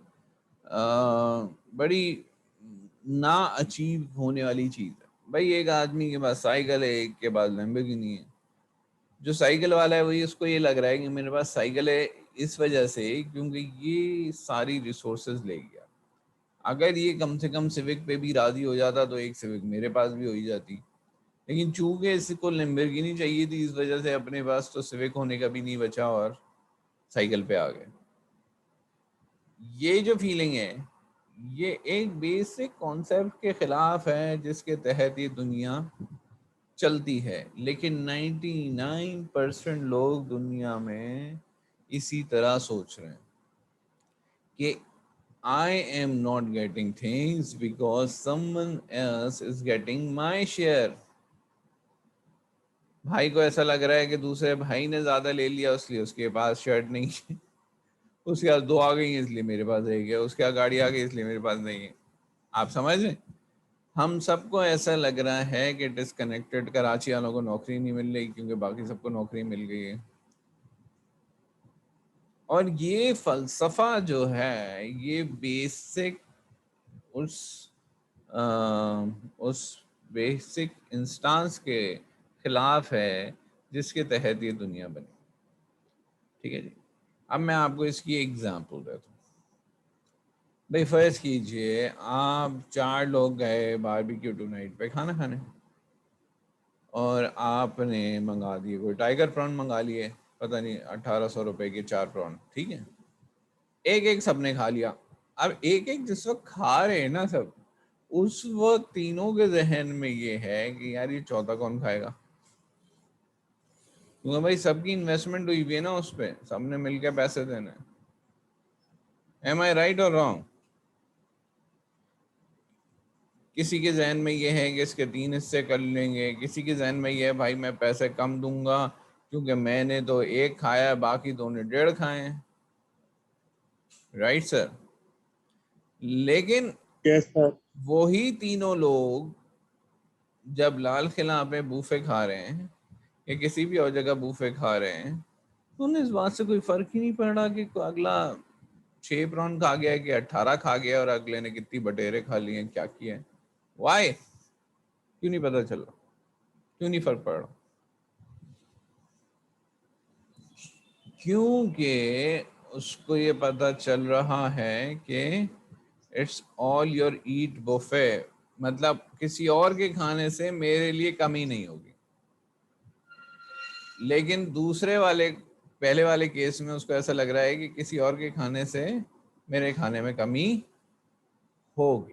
ना अचीव होने वाली चीज है भाई। एक आदमी के पास साइकिल है, एक के पास लैम्बोर्गिनी है। जो साइकिल वाला है वही, उसको ये लग रहा है कि मेरे पास साइकिल है इस वजह से क्योंकि ये सारी रिसोर्सेज ले गया। अगर ये कम से कम सिविक पे भी राजी हो जाता तो एक सिविक मेरे पास भी हो ही जाती। लेकिन चूंकि इसको लैम्बोर्गिनी चाहिए थी, इस वजह से अपने पास तो सिविक होने का भी नहीं बचा और साइकिल पे आ गए। ये जो फीलिंग है, ये एक बेसिक कॉन्सेप्ट के खिलाफ है जिसके तहत ये दुनिया चलती है। लेकिन 99% लोग दुनिया में इसी तरह सोच रहे हैं कि I am not getting things because someone else is getting my share. भाई को ऐसा लग रहा है कि दूसरे भाई ने ज्यादा ले लिया इसलिए उसके पास शर्ट नहीं है, उसके पास दो आ गई है इसलिए मेरे पास रह गया, उसके पास गाड़ी आ गई इसलिए मेरे पास नहीं है। आप समझ रहे? हम सबको ऐसा लग रहा है कि डिस्कनेक्टेड कराची वालों को नौकरी नहीं मिल रही क्योंकि बाकी सबको नौकरी मिल गई है। और ये फलसफा जो है ये बेसिक उस उस बेसिक इंस्टांस के खिलाफ है जिसके तहत ये दुनिया बनी। ठीक है जी। अब मैं आपको इसकी एग्जांपल देता हूँ। भाई फर्ज कीजिए आप 4 लोग गए बारबेक्यू टू नाइट पे खाना खाने, और आपने मंगा दिए, कोई टाइगर प्रॉन मंगा लिए, पता नहीं 1800 रुपए के 4 प्रॉन। ठीक है, एक एक सबने खा लिया। अब एक एक जिस वक्त खा रहे हैं ना सब, उस वक्त तीनों के जहन में ये है कि यार ये चौथा कौन खाएगा? क्योंकि भाई सबकी इन्वेस्टमेंट हुई हुई है ना उस पे, सबने मिलकर पैसे देने। एम आई राइट और रॉन्ग? किसी के जहन में ये है कि इसके 3 हिस्से कर लेंगे, किसी के जहन में ये है भाई मैं पैसे कम दूंगा क्योंकि मैंने तो एक खाया बाकी 2 ने 1.5 खाए हैं। Right sir? लेकिन यस सर। वही तीनों लोग जब लाल किला पे बूफे खा रहे हैं या किसी भी और जगह बूफे खा रहे हैं, तो उन्हें इस बात से कोई फर्क ही नहीं पड़ रहा कि अगला 6 प्रॉन खा गया कि 18 खा गया और अगले ने कितनी बटेरे खा लिए हैं, क्या किया है। वाई? क्यों नहीं पता चल रहा? क्यों नहीं फर्क पड़ रहा? क्योंकि उसको ये पता चल रहा है कि it's all your eat buffet, मतलब किसी और के खाने से मेरे लिए कमी नहीं होगी। लेकिन दूसरे वाले, पहले वाले केस में उसको ऐसा लग रहा है कि किसी और के खाने से मेरे खाने में कमी होगी।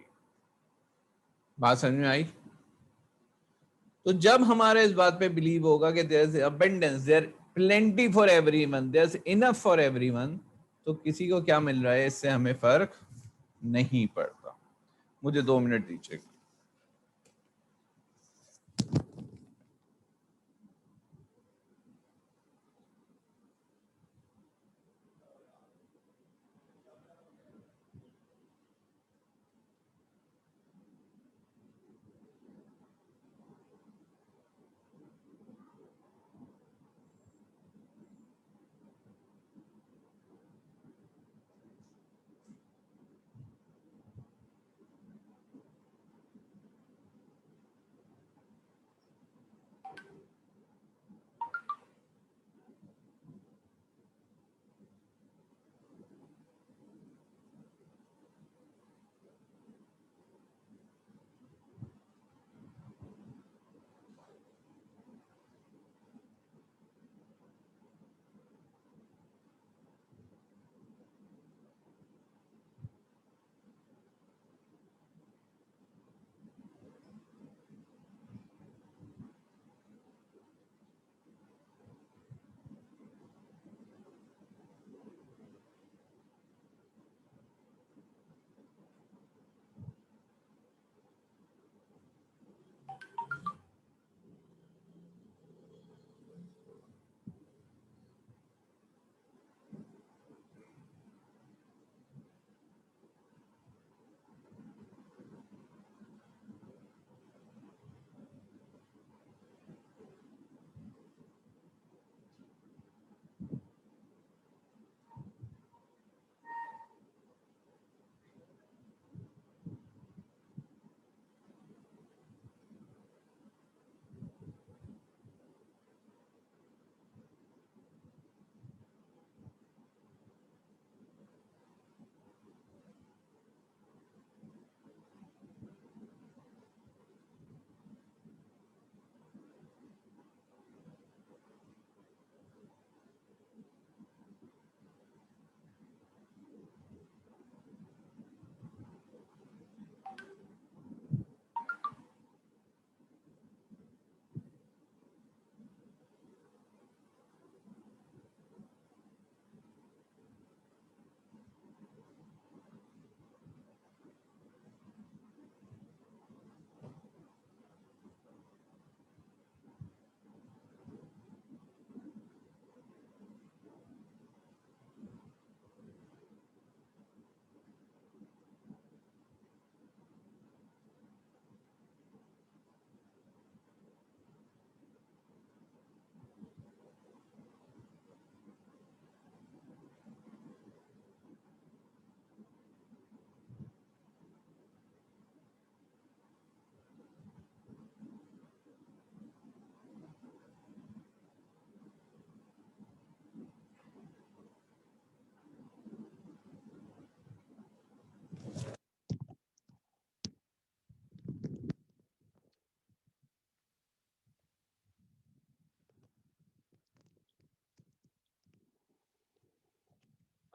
बात समझ में आई? तो जब हमारे इस बात पे बिलीव होगा कि there is abundance, there plenty for everyone, there is enough for everyone, तो किसी को क्या मिल रहा है इससे हमें फर्क नहीं पड़ता। मुझे 2 मिनट दीजिए।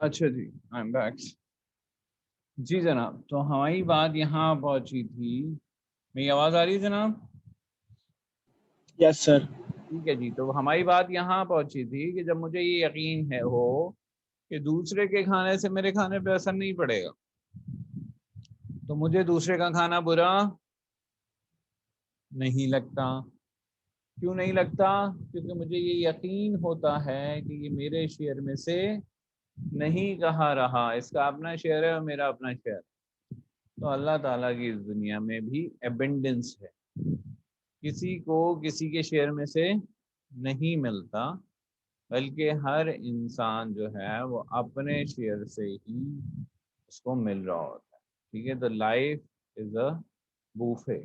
अच्छा जी, आई एम बैक। जी जनाब, तो हमारी बात यहाँ पहुंची थी। मेरी आवाज़ आ रही है जनाब? Yes sir. ठीक है जी, तो हमारी बात यहाँ पहुंची थी कि जब मुझे ये यकीन है हो कि दूसरे के खाने से मेरे खाने पे असर नहीं पड़ेगा, तो मुझे दूसरे का खाना बुरा नहीं लगता। क्यों नहीं लगता? क्योंकि मुझे ये यकीन होता है कि ये मेरे शेयर में से नहीं कहा रहा, इसका अपना शेयर है और मेरा अपना शेयर। तो अल्लाह ताला की इस दुनिया में भी एबेंडेंस है, किसी को किसी के शेयर में से नहीं मिलता, बल्कि हर इंसान जो है वो अपने शेयर से ही उसको मिल रहा होता है। ठीक है, तो life is a buffet,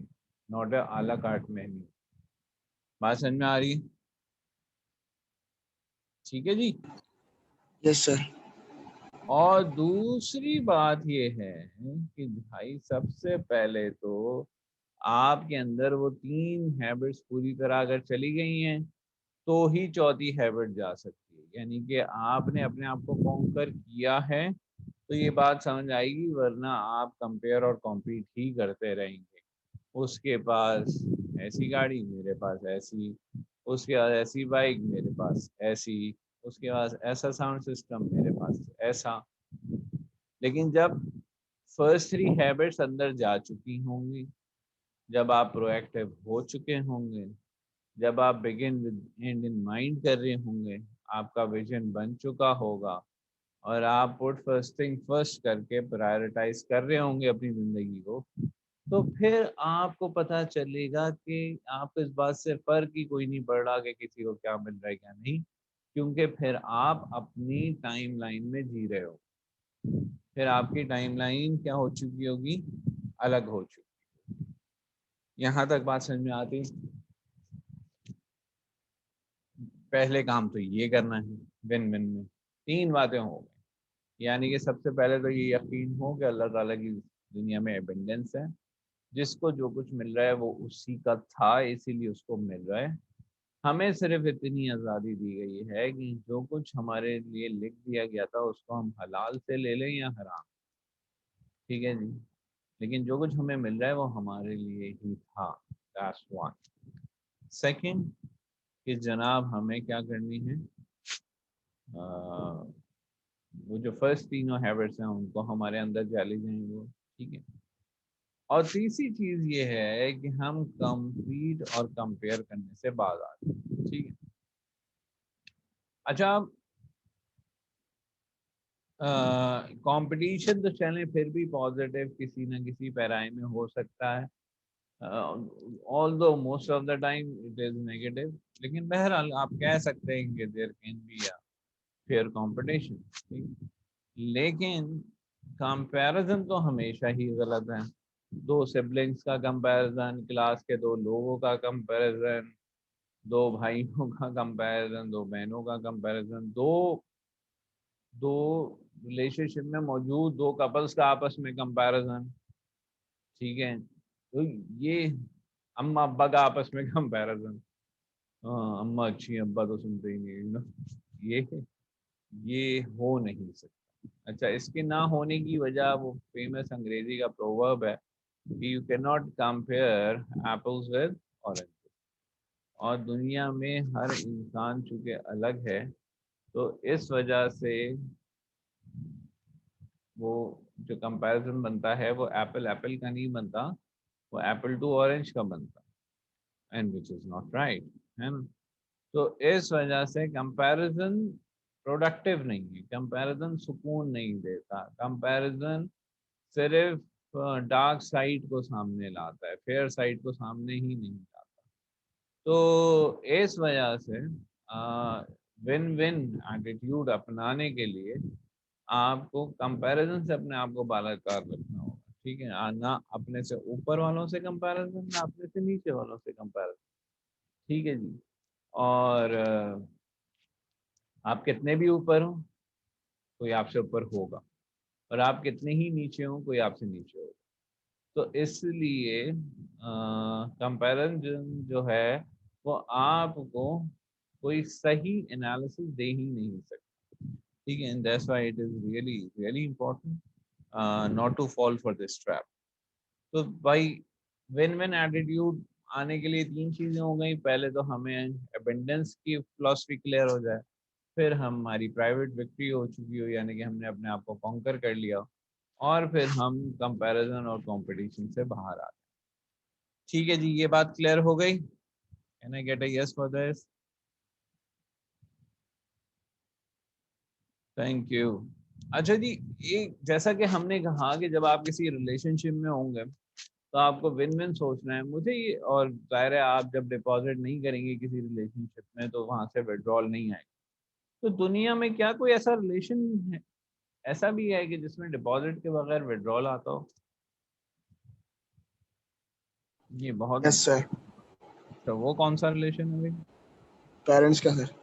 not a आला कार्ट मेन्यू। बात समझ में आ रही है? ठीक है जी। Yes sir. और दूसरी बात ये है कि भाई सबसे पहले तो आपके अंदर वो 3 हैबिट्स पूरी तरह अगर चली गई हैं तो ही चौथी हैबिट जा सकती है, यानी कि आपने अपने आप को कॉन्कर किया है तो ये बात समझ आएगी, वरना आप कंपेयर और कॉम्पीट ही करते रहेंगे। उसके पास ऐसी गाड़ी, मेरे पास ऐसी, उसके पास ऐसी बाइक, मेरे पास ऐसी, उसके पास ऐसा साउंड सिस्टम, मेरे पास ऐसा। लेकिन जब फर्स्ट 3 हैबिट्स अंदर जा चुकी होंगी, जब आप प्रोएक्टिव हो चुके होंगे, जब आप begin with and in mind कर रहे होंगे, आपका विजन बन चुका होगा और आप पुट फर्स्ट थिंग फर्स्ट करके प्रायोरिटाइज कर रहे होंगे अपनी जिंदगी को, तो फिर आपको पता चलेगा कि आपको इस बात से फर्क ही कोई नहीं पड़ रहा कि किसी को क्या मिल रहा है क्या नहीं, क्योंकि फिर आप अपनी टाइमलाइन में जी रहे हो। फिर आपकी टाइमलाइन क्या हो चुकी होगी? अलग हो चुकी। यहाँ तक बात समझ में आती? पहले काम तो ये करना है, विन विन में 3 बातें हो गई। यानी कि सबसे पहले तो ये यकीन हो कि अल्लाह ताला की दुनिया में एबेंडेंस है, जिसको जो कुछ मिल रहा है वो उसी का था, इसीलिए उसको मिल रहा है। हमें सिर्फ इतनी आज़ादी दी गई है कि जो कुछ हमारे लिए लिख दिया गया था उसको हम हलाल से ले लें या हराम। ठीक है जी, लेकिन जो कुछ हमें मिल रहा है वो हमारे लिए ही था। That's one. सेकंड, कि जनाब हमें क्या करनी है, वो जो फर्स्ट तीनों हैबिट्स हैं उनको हमारे अंदर डाली जाएं वो। ठीक है। और तीसरी चीज ये है कि हम कंपीट और कंपेयर करने से बाज आ जाए। ठीक है। अच्छा, कंपटीशन तो चलें फिर भी पॉजिटिव किसी न किसी पैराए में हो सकता है, although most of the time it is negative, लेकिन बहरहाल आप कह सकते हैं कि there can be a fair competition. ठीक, लेकिन कंपैरिजन तो हमेशा ही गलत है। दो सिबलिंग्स का कंपैरिजन, क्लास के दो लोगों का कंपैरिजन, दो भाइयों का कंपैरिजन, दो बहनों का कंपैरिजन, दो दो रिलेशनशिप में मौजूद दो कपल्स का आपस में कंपैरिजन। ठीक है, तो ये अम्मा अब्बा का आपस में कंपैरिजन, हाँ अम्मा अच्छी है अब्बा तो सुनते ही नहीं, ये ये हो नहीं सकता। अच्छा, इसके ना होने की वजह वो फेमस अंग्रेजी का प्रोवर्ब है कि you can not compare apples with orange. और दुनिया में हर इंसान चूंकि अलग है, तो इस वजह से वो जो कंपैरिजन बनता है वो एप्पल एप्पल का नहीं बनता, वो एप्पल टू ऑरेंज का बनता, and which is not right, है ना। तो इस वजह से कंपैरिजन प्रोडक्टिव नहीं है, कंपैरिजन सुकून नहीं देता, कंपैरिजन सिर्फ डार्क साइड को सामने लाता है, फेयर साइड को सामने ही नहीं लाता। तो इस वजह से विन विन एटीट्यूड अपनाने के लिए आपको कंपैरिजन से अपने आप को बालाकार रखना होगा। ठीक है, ना अपने से ऊपर वालों से कंपैरिजन, ना अपने से नीचे वालों से कंपैरिजन। ठीक है जी। और आप कितने भी ऊपर हो कोई आपसे ऊपर होगा, और आप कितने ही नीचे हो कोई आपसे नीचे होगा। तो इसलिए कंपैरिजन जो है वो आपको कोई सही एनालिसिस दे ही नहीं सकता। ठीक है, and that's why it is really important not to fall for this trap. तो भाई विन विन एटीट्यूड आने के लिए तीन चीजें हो गई। पहले तो हमें अबेंडेंस की फिलॉसफी क्लियर हो जाए, फिर हमारी प्राइवेट विक्ट्री हो चुकी हो, यानी कि हमने अपने आप को कॉन्कर कर लिया, और फिर हम कंपैरिजन और कंपटीशन से बाहर आ गए। ठीक है जी, ये बात क्लियर हो गई? Can I get a yes for this? Thank you. अच्छा जी, ये जैसा कि हमने कहा कि जब आप किसी रिलेशनशिप में होंगे तो आपको विन विन सोचना है। मुझे ये, और जाहिर है आप जब डिपॉजिट नहीं करेंगे किसी रिलेशनशिप में तो वहां से विड्रॉल नहीं आएगा। तो दुनिया में क्या कोई ऐसा रिलेशन है, ऐसा भी है कि जिसमें डिपॉजिट के बगैर विड्रॉल आता हो? ये बहुत। Yes sir. तो वो कौन सा रिलेशन है भाई? पेरेंट्स का सर।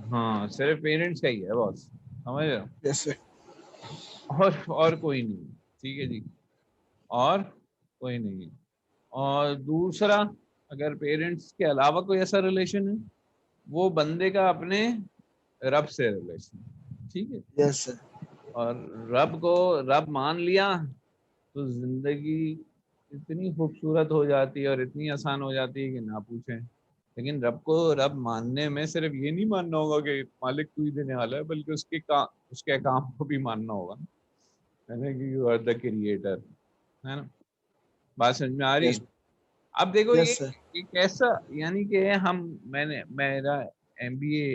हाँ, सिर्फ पेरेंट्स का ही है बॉस, समझ रहे हो? Yes sir. और कोई नहीं। ठीक है जी, और कोई नहीं। और दूसरा, अगर पेरेंट्स के अलावा कोई ऐसा रिलेशन है, वो बंदे का अपने रब से रिलेशन। ठीक है, यस सर। और रब को रब मान लिया तो जिंदगी इतनी खूबसूरत हो जाती है और इतनी आसान हो जाती है कि ना पूछें। लेकिन रब को रब मानने में सिर्फ ये नहीं मानना होगा कि मालिक तू ही देने वाला है, बल्कि उसके काम को भी मानना होगा, है ना, कि यू आर द क्रिएटर, है ना। बात समझ में आ रही है? यस। अब देखो ये यस सर। एक ऐसा, यानी कि मेरा एमबीए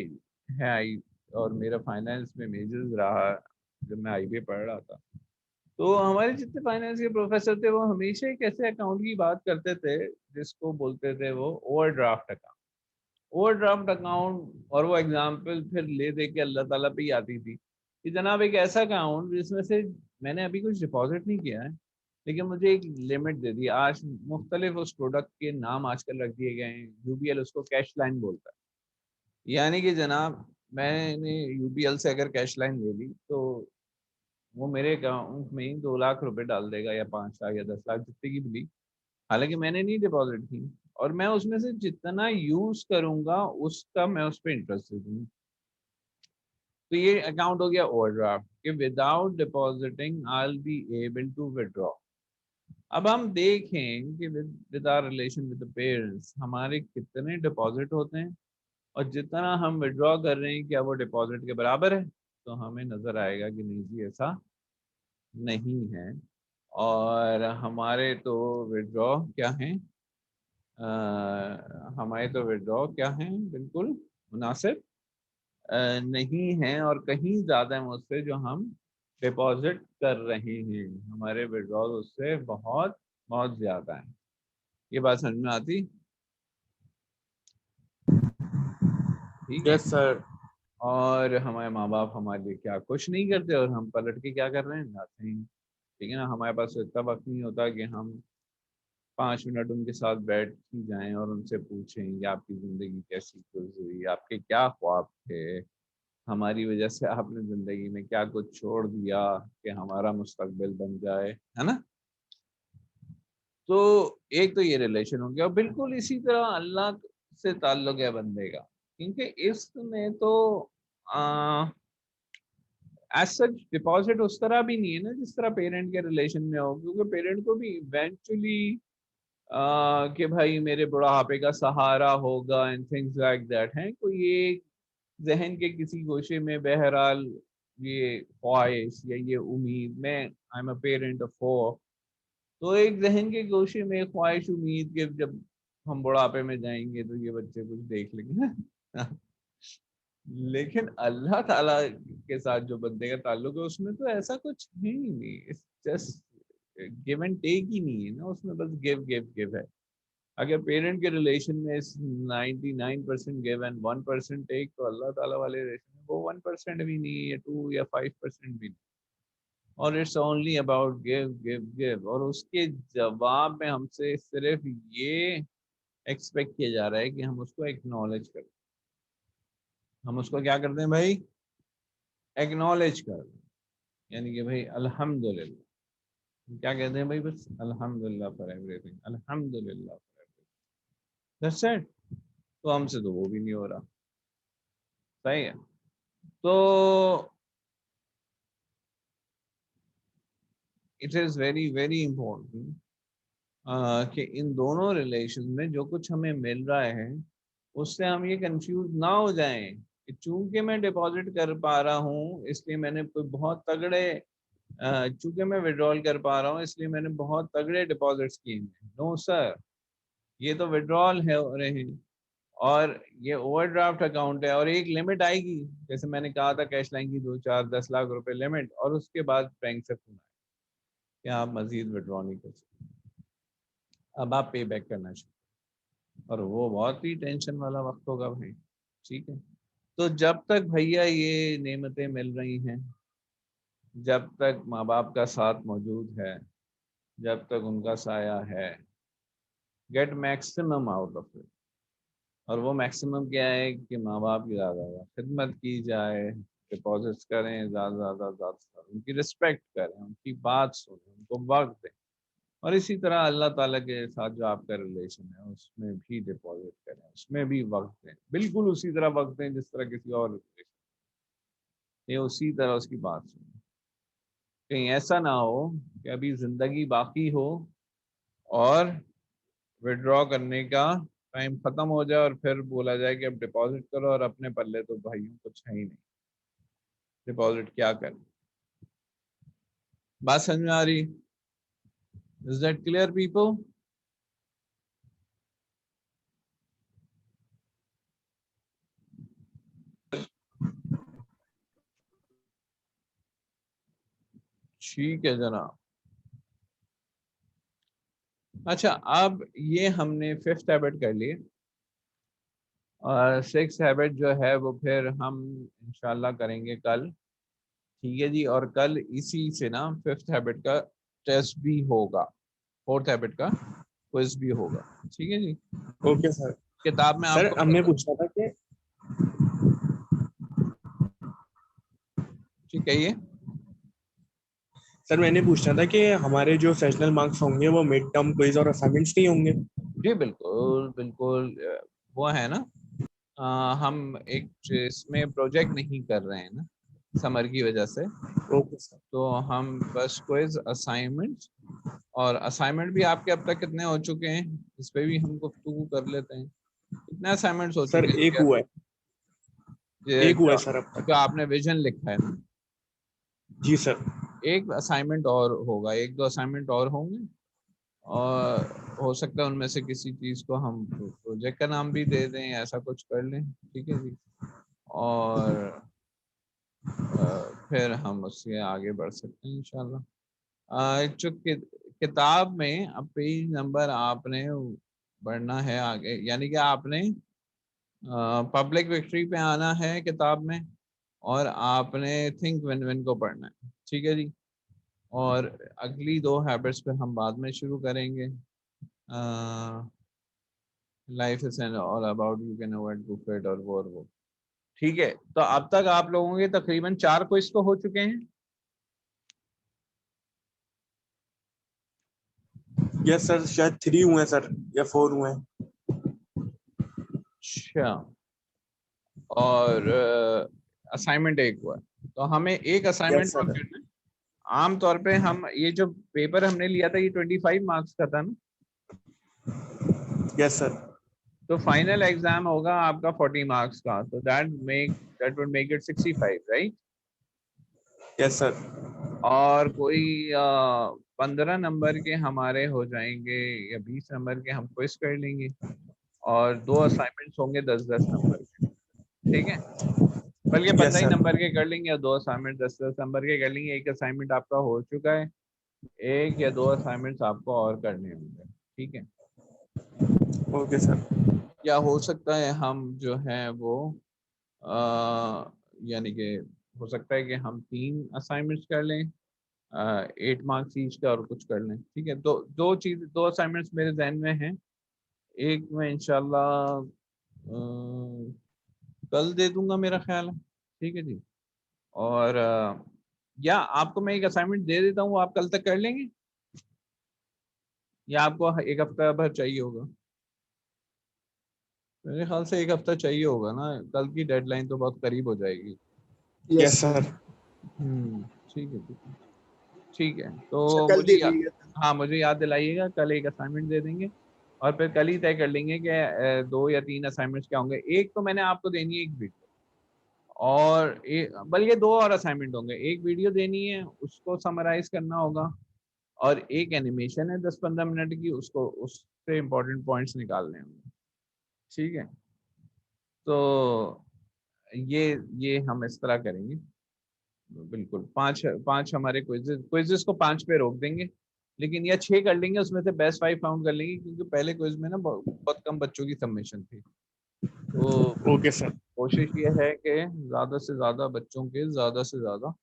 है आई, और मेरा फाइनेंस में मेजर्स रहा जब मैं आईबीए पढ़ रहा था। तो हमारे जितने फाइनेंस के प्रोफेसर थे वो हमेशा एक ऐसे अकाउंट की बात करते थे जिसको बोलते थे वो ओवरड्राफ्ट अकाउंट। ओवरड्राफ्ट अकाउंट, और वो एग्जाम्पल फिर ले दे के अल्लाह ताला पे ही आती थी कि जनाब एक ऐसा अकाउंट जिसमें से मैंने अभी कुछ डिपॉजिट नहीं किया है, लेकिन मुझे एक लिमिट दे दी। आज मुख्तलिफ उस प्रोडक्ट के नाम आजकल रख दिए गए हैं। यूबीएल उसको कैश लाइन बोलता है, यानी कि जनाब मैंने यूबीएल से अगर कैश लाइन ले ली तो वो मेरे अकाउंट में ही 2 लाख रुपए डाल देगा, या 5 लाख या 10 लाख, जितने की भी ली। हालांकि मैंने नहीं डिपॉजिट की, और मैं उसमें से जितना यूज करूंगा उसका मैं उस पर इंटरेस्ट दे दूंगा। तो ये अकाउंट हो गया ओवरड्राफ्ट, कि without depositing I will be able to withdraw. अब हम देखें कि with our relation with the parents हमारे कितने डिपॉजिट होते हैं, और जितना हम विड्रॉ कर रहे हैं क्या वो डिपॉजिट के बराबर है? तो हमें नजर आएगा कि नहीं जी, ऐसा नहीं है। और हमारे तो विड्रॉ क्या है, हमारे तो विड्रॉ क्या है, बिल्कुल मुनासिब नहीं है, और कहीं ज़्यादा है उससे जो हम डिपॉजिट कर रहे हैं। हमारे विड्रॉल उससे बहुत बहुत ज़्यादा है। ये बात समझ में आती? ठीक है। Yes sir. और हमारे माँ बाप हमारे लिए क्या कुछ नहीं करते, और हम पलट के क्या कर रहे हैं, नथिंग। ठीक है ना, हमारे पास तो इतना वक्त नहीं होता कि हम 5 मिनट उनके साथ बैठ ही जाएं और उनसे पूछें कि आपकी ज़िंदगी कैसी गुजरी, आपके क्या ख्वाब थे, हमारी वजह से आपने ज़िंदगी में क्या कुछ छोड़ दिया कि हमारा मुस्तकबिल बन जाए, है ना। तो एक तो ये रिलेशन हो गया, और बिल्कुल इसी तरह अल्लाह से ताल्लुक है बंदे का, क्योंकि इसमें तो एज सच डिपॉजिट उस तरह भी नहीं है ना जिस तरह पेरेंट के रिलेशन में हो, क्योंकि पेरेंट को भी इवेंचुअली कि भाई मेरे बुढ़ापे का सहारा होगा एंड थिंग्स लाइक दैट है, कोई ये जहन के किसी गोशे में बहरहाल ये ख्वाहिश या ये उम्मीद, मैं I am a parent of 4, तो एक जहन के गोशे में ख्वाहिश उम्मीद के जब हम बुढ़ापे में जाएंगे तो ये बच्चे कुछ देख लेंगे। लेकिन अल्लाह ताला के साथ जो बंदे का ताल्लुक है उसमें तो ऐसा कुछ है ही नहीं। It's just give and take ही नहीं है ना उसमें, बस गिव गिव गिव है। अगर पेरेंट के रिलेशन में 99% गिव एंड 1% टेक, तो अल्लाह ताला वाले रिलेशन में वो 1% भी नहीं है, 2 या 5% भी नहीं। और it's only about give give give, और उसके जवाब में हमसे सिर्फ ये एक्सपेक्ट किया जा रहा है कि हम उसको एक्नॉलेज करें। हम उसको क्या करते हैं भाई? एक्नॉलेज कर दें, यानी कि भाई अल्हम्दुलिल्लाह। क्या कहते हैं भाई? बस अल्हम्दुलिल्लाह फॉर एवरीथिंग, अल्हम्दुलिल्लाह फॉर एवरीथिंग, दैट्स इट। तो हमसे तो वो भी नहीं हो रहा। सही है। तो it is very very important कि इन दोनों रिलेशन में जो कुछ हमें मिल रहा है उससे हम ये कंफ्यूज ना हो जाएं कि चूंकि मैं डिपॉजिट कर पा रहा हूँ इसलिए मैंने कोई बहुत तगड़े चूंकि मैं विड्रॉल कर पा रहा हूँ इसलिए मैंने बहुत तगड़े डिपॉजिट्स किए हैं। नो सर, ये तो विड्रॉल है हो रहे हैं और ये ओवरड्राफ्ट अकाउंट है और एक लिमिट आएगी, जैसे मैंने कहा था कैश लाइन की 2 4 10 लाख रुपए लिमिट, और उसके बाद बैंक से फोन आए कि आप मजीद विड्रॉ नहीं कर सकते, अब आप पे बैक करना चाहिए, और वो बहुत ही टेंशन वाला वक्त होगा भाई। ठीक है, तो जब तक भैया ये नेमतें मिल रही हैं, जब तक माँ बाप का साथ मौजूद है, जब तक उनका साया है, get maximum out of it. और वो मैक्सिमम क्या है कि माँ बाप की ज़्यादा खिदमत की जाए, डिपॉजिट्स करें ज़्यादा, उनकी रिस्पेक्ट करें, उनकी बात सुनें, उनको वक्त दें, और इसी तरह अल्लाह ताला के साथ जो आपका रिलेशन है उसमें भी डिपॉजिट करें, उसमें भी वक्त दें, बिल्कुल उसी तरह वक्त दें जिस तरह किसी और रिलेशन, ये उसी तरह उसकी बात सुनें। कहीं ऐसा ना हो कि अभी ज़िंदगी बाकी हो और विड्रॉ करने का टाइम खत्म हो जाए और फिर बोला जाए कि अब डिपॉजिट करो, और अपने पल्ले तो भाइयों कुछ है ही नहीं, डिपॉजिट क्या करें। बात समझ में आ रही? Is that clear people? ठीक है जनाब। अच्छा, अब ये हमने फिफ्थ हैबिट कर ली, और सिक्स हैबिट जो है वो फिर हम इंशाल्लाह करेंगे कल। ठीक है जी, और कल इसी से ना फिफ्थ हैबिट का टेस्ट भी होगा, फोर्थ हैबिट का क्विज भी होगा। ठीक है जी, ओके सर। किताब में सर आपको हमने पूछना था कि ठीक है ये सर मैंने पूछना था कि हमारे जो सेशनल मार्क्स होंगे वो मिड टर्म क्विज और असाइनमेंट्स नहीं होंगे? जी बिल्कुल बिल्कुल। वो है ना, हम एक इसमें प्रोजेक्ट नहीं कर रहे हैं ना समर की वजह से, ओके सर। तो हम बस क्विज असाइनमेंट, और असाइनमेंट भी आपके अब तक कितने हो चुके हैं इस पे भी हम गुफ्तगू कर लेते हैं। कितने असाइनमेंट्स हो सर चुके हैं एक क्या? हुआ है, ये एक हुआ जो है सर अब जो तक। आपने विजन लिखा है ना, जी सर। एक असाइनमेंट और होगा, एक दो असाइनमेंट और होंगे, और हो सकता है उनमें से किसी चीज को हम प्रोजेक्ट का नाम भी दे दें, ऐसा कुछ कर लें। ठीक है जी, और फिर हम उससे आगे बढ़ सकते हैं इंशाल्लाह। जो किताब में अब पेज नंबर आपने बढ़ना है आगे, यानी कि आपने पब्लिक विक्ट्री पे आना है किताब में, और आपने थिंक विन विन को पढ़ना है। ठीक है जी, और अगली दो हैबिट्स पे हम बाद में शुरू करेंगे। Life is an all about you can avoid Buffett और वो। ठीक है, तो अब तक आप लोगों के तकरीबन 4 क्विज तो हो चुके हैं। यस सर, शायद 3 हुए हैं सर, या 4 हुए हैं। अच्छा, और असाइनमेंट एक हुआ है, तो हमें एक यस असाइनमेंट और सर। करना है। आमतौर पे हम ये जो पेपर हमने लिया था ये 25 मार्क्स का था ना, यस सर। तो फाइनल एग्जाम होगा आपका 40 मार्क्स का, तो that would make it 65, right? Yes sir. और कोई 15 नंबर के हमारे हो जाएंगे, या 20 नंबर के हम क्विज कर लेंगे, और 2 असाइनमेंट्स होंगे 10 10 नंबर के। ठीक है, बल्कि यस 15 ही सर। नंबर के कर लेंगे और 2 असाइनमेंट 10 10 नंबर के कर लेंगे। एक असाइनमेंट आपका हो चुका है, एक या दो असाइनमेंट्स आपको और करने होंगे। ठीक है, ओके सर। या हो सकता है हम जो है वो यानी कि हो सकता है कि हम 3 असाइनमेंट्स कर लें, 8 मार्क्स ईच का, और कुछ कर लें। ठीक है, तो दो असाइनमेंट्स मेरे जहन में हैं, एक मैं इंशाल्लाह कल दे दूंगा मेरा ख्याल है। ठीक है जी, और या आपको मैं एक असाइनमेंट दे देता हूँ, वो आप कल तक कर लेंगे, या आपको एक हफ्ता भर चाहिए होगा? मेरे ख्याल से एक हफ्ता चाहिए होगा ना, कल की डेडलाइन तो बहुत करीब हो जाएगी। Yes sir. ठीक है ठीक है। तो कल दे दीजिएगा। हाँ मुझे याद दिलाइएगा, कल एक असाइनमेंट दे देंगे और फिर कल ही तय कर लेंगे कि 2 या 3 असाइनमेंट्स क्या होंगे। एक तो मैंने आपको देनी है एक वीडियो, और बल्कि 2 और असाइनमेंट होंगे। एक वीडियो देनी है, उसको समराइज करना होगा, और एक एनिमेशन है 10-15 मिनट की, उसको उससे इम्पोर्टेंट पॉइंट्स निकालने होंगे। ठीक है, तो ये हम इस तरह करेंगे। बिल्कुल 5 हमारे क्विज़ेस को 5 पे रोक देंगे, लेकिन या 6 कर लेंगे, उसमें से बेस्ट 5 काउंट कर लेंगे, क्योंकि पहले क्विज में ना बहुत कम बच्चों की सबमिशन थी। तो ओके सर। कोशिश ये है कि ज्यादा से ज्यादा बच्चों के ज्यादा से ज्यादा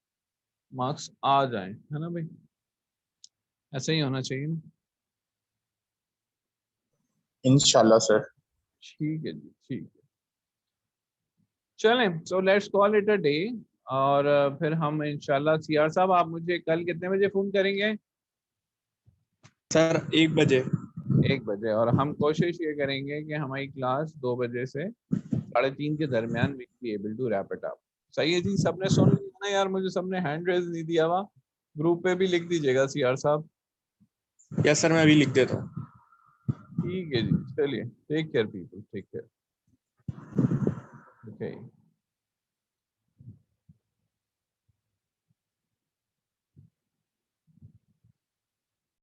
मार्क्स आ जाएं, है ना भाई? ऐसा ही होना चाहिए ना। इंशाल्लाह सर। ठीक है जी, ठीक है, चलें, so let's call it a day. और फिर हम इंशाल्लाह, सीआर साहब आप मुझे कल कितने बजे फोन करेंगे? सर 1 बजे। 1 बजे। और हम कोशिश ये करेंगे कि हमारी क्लास 2 बजे से 3:30 के दरमियान we be able to wrap it up. सही है जी, सबने सुन लिया ना यार? मुझे सबने हैंड रेज नहीं दिया हुआ, ग्रुप पे भी लिख दीजिएगा सीआर साहब। यस सर, मैं अभी लिख देता हूँ। ठीक है जी, चलिए, take care people, take care. Okay.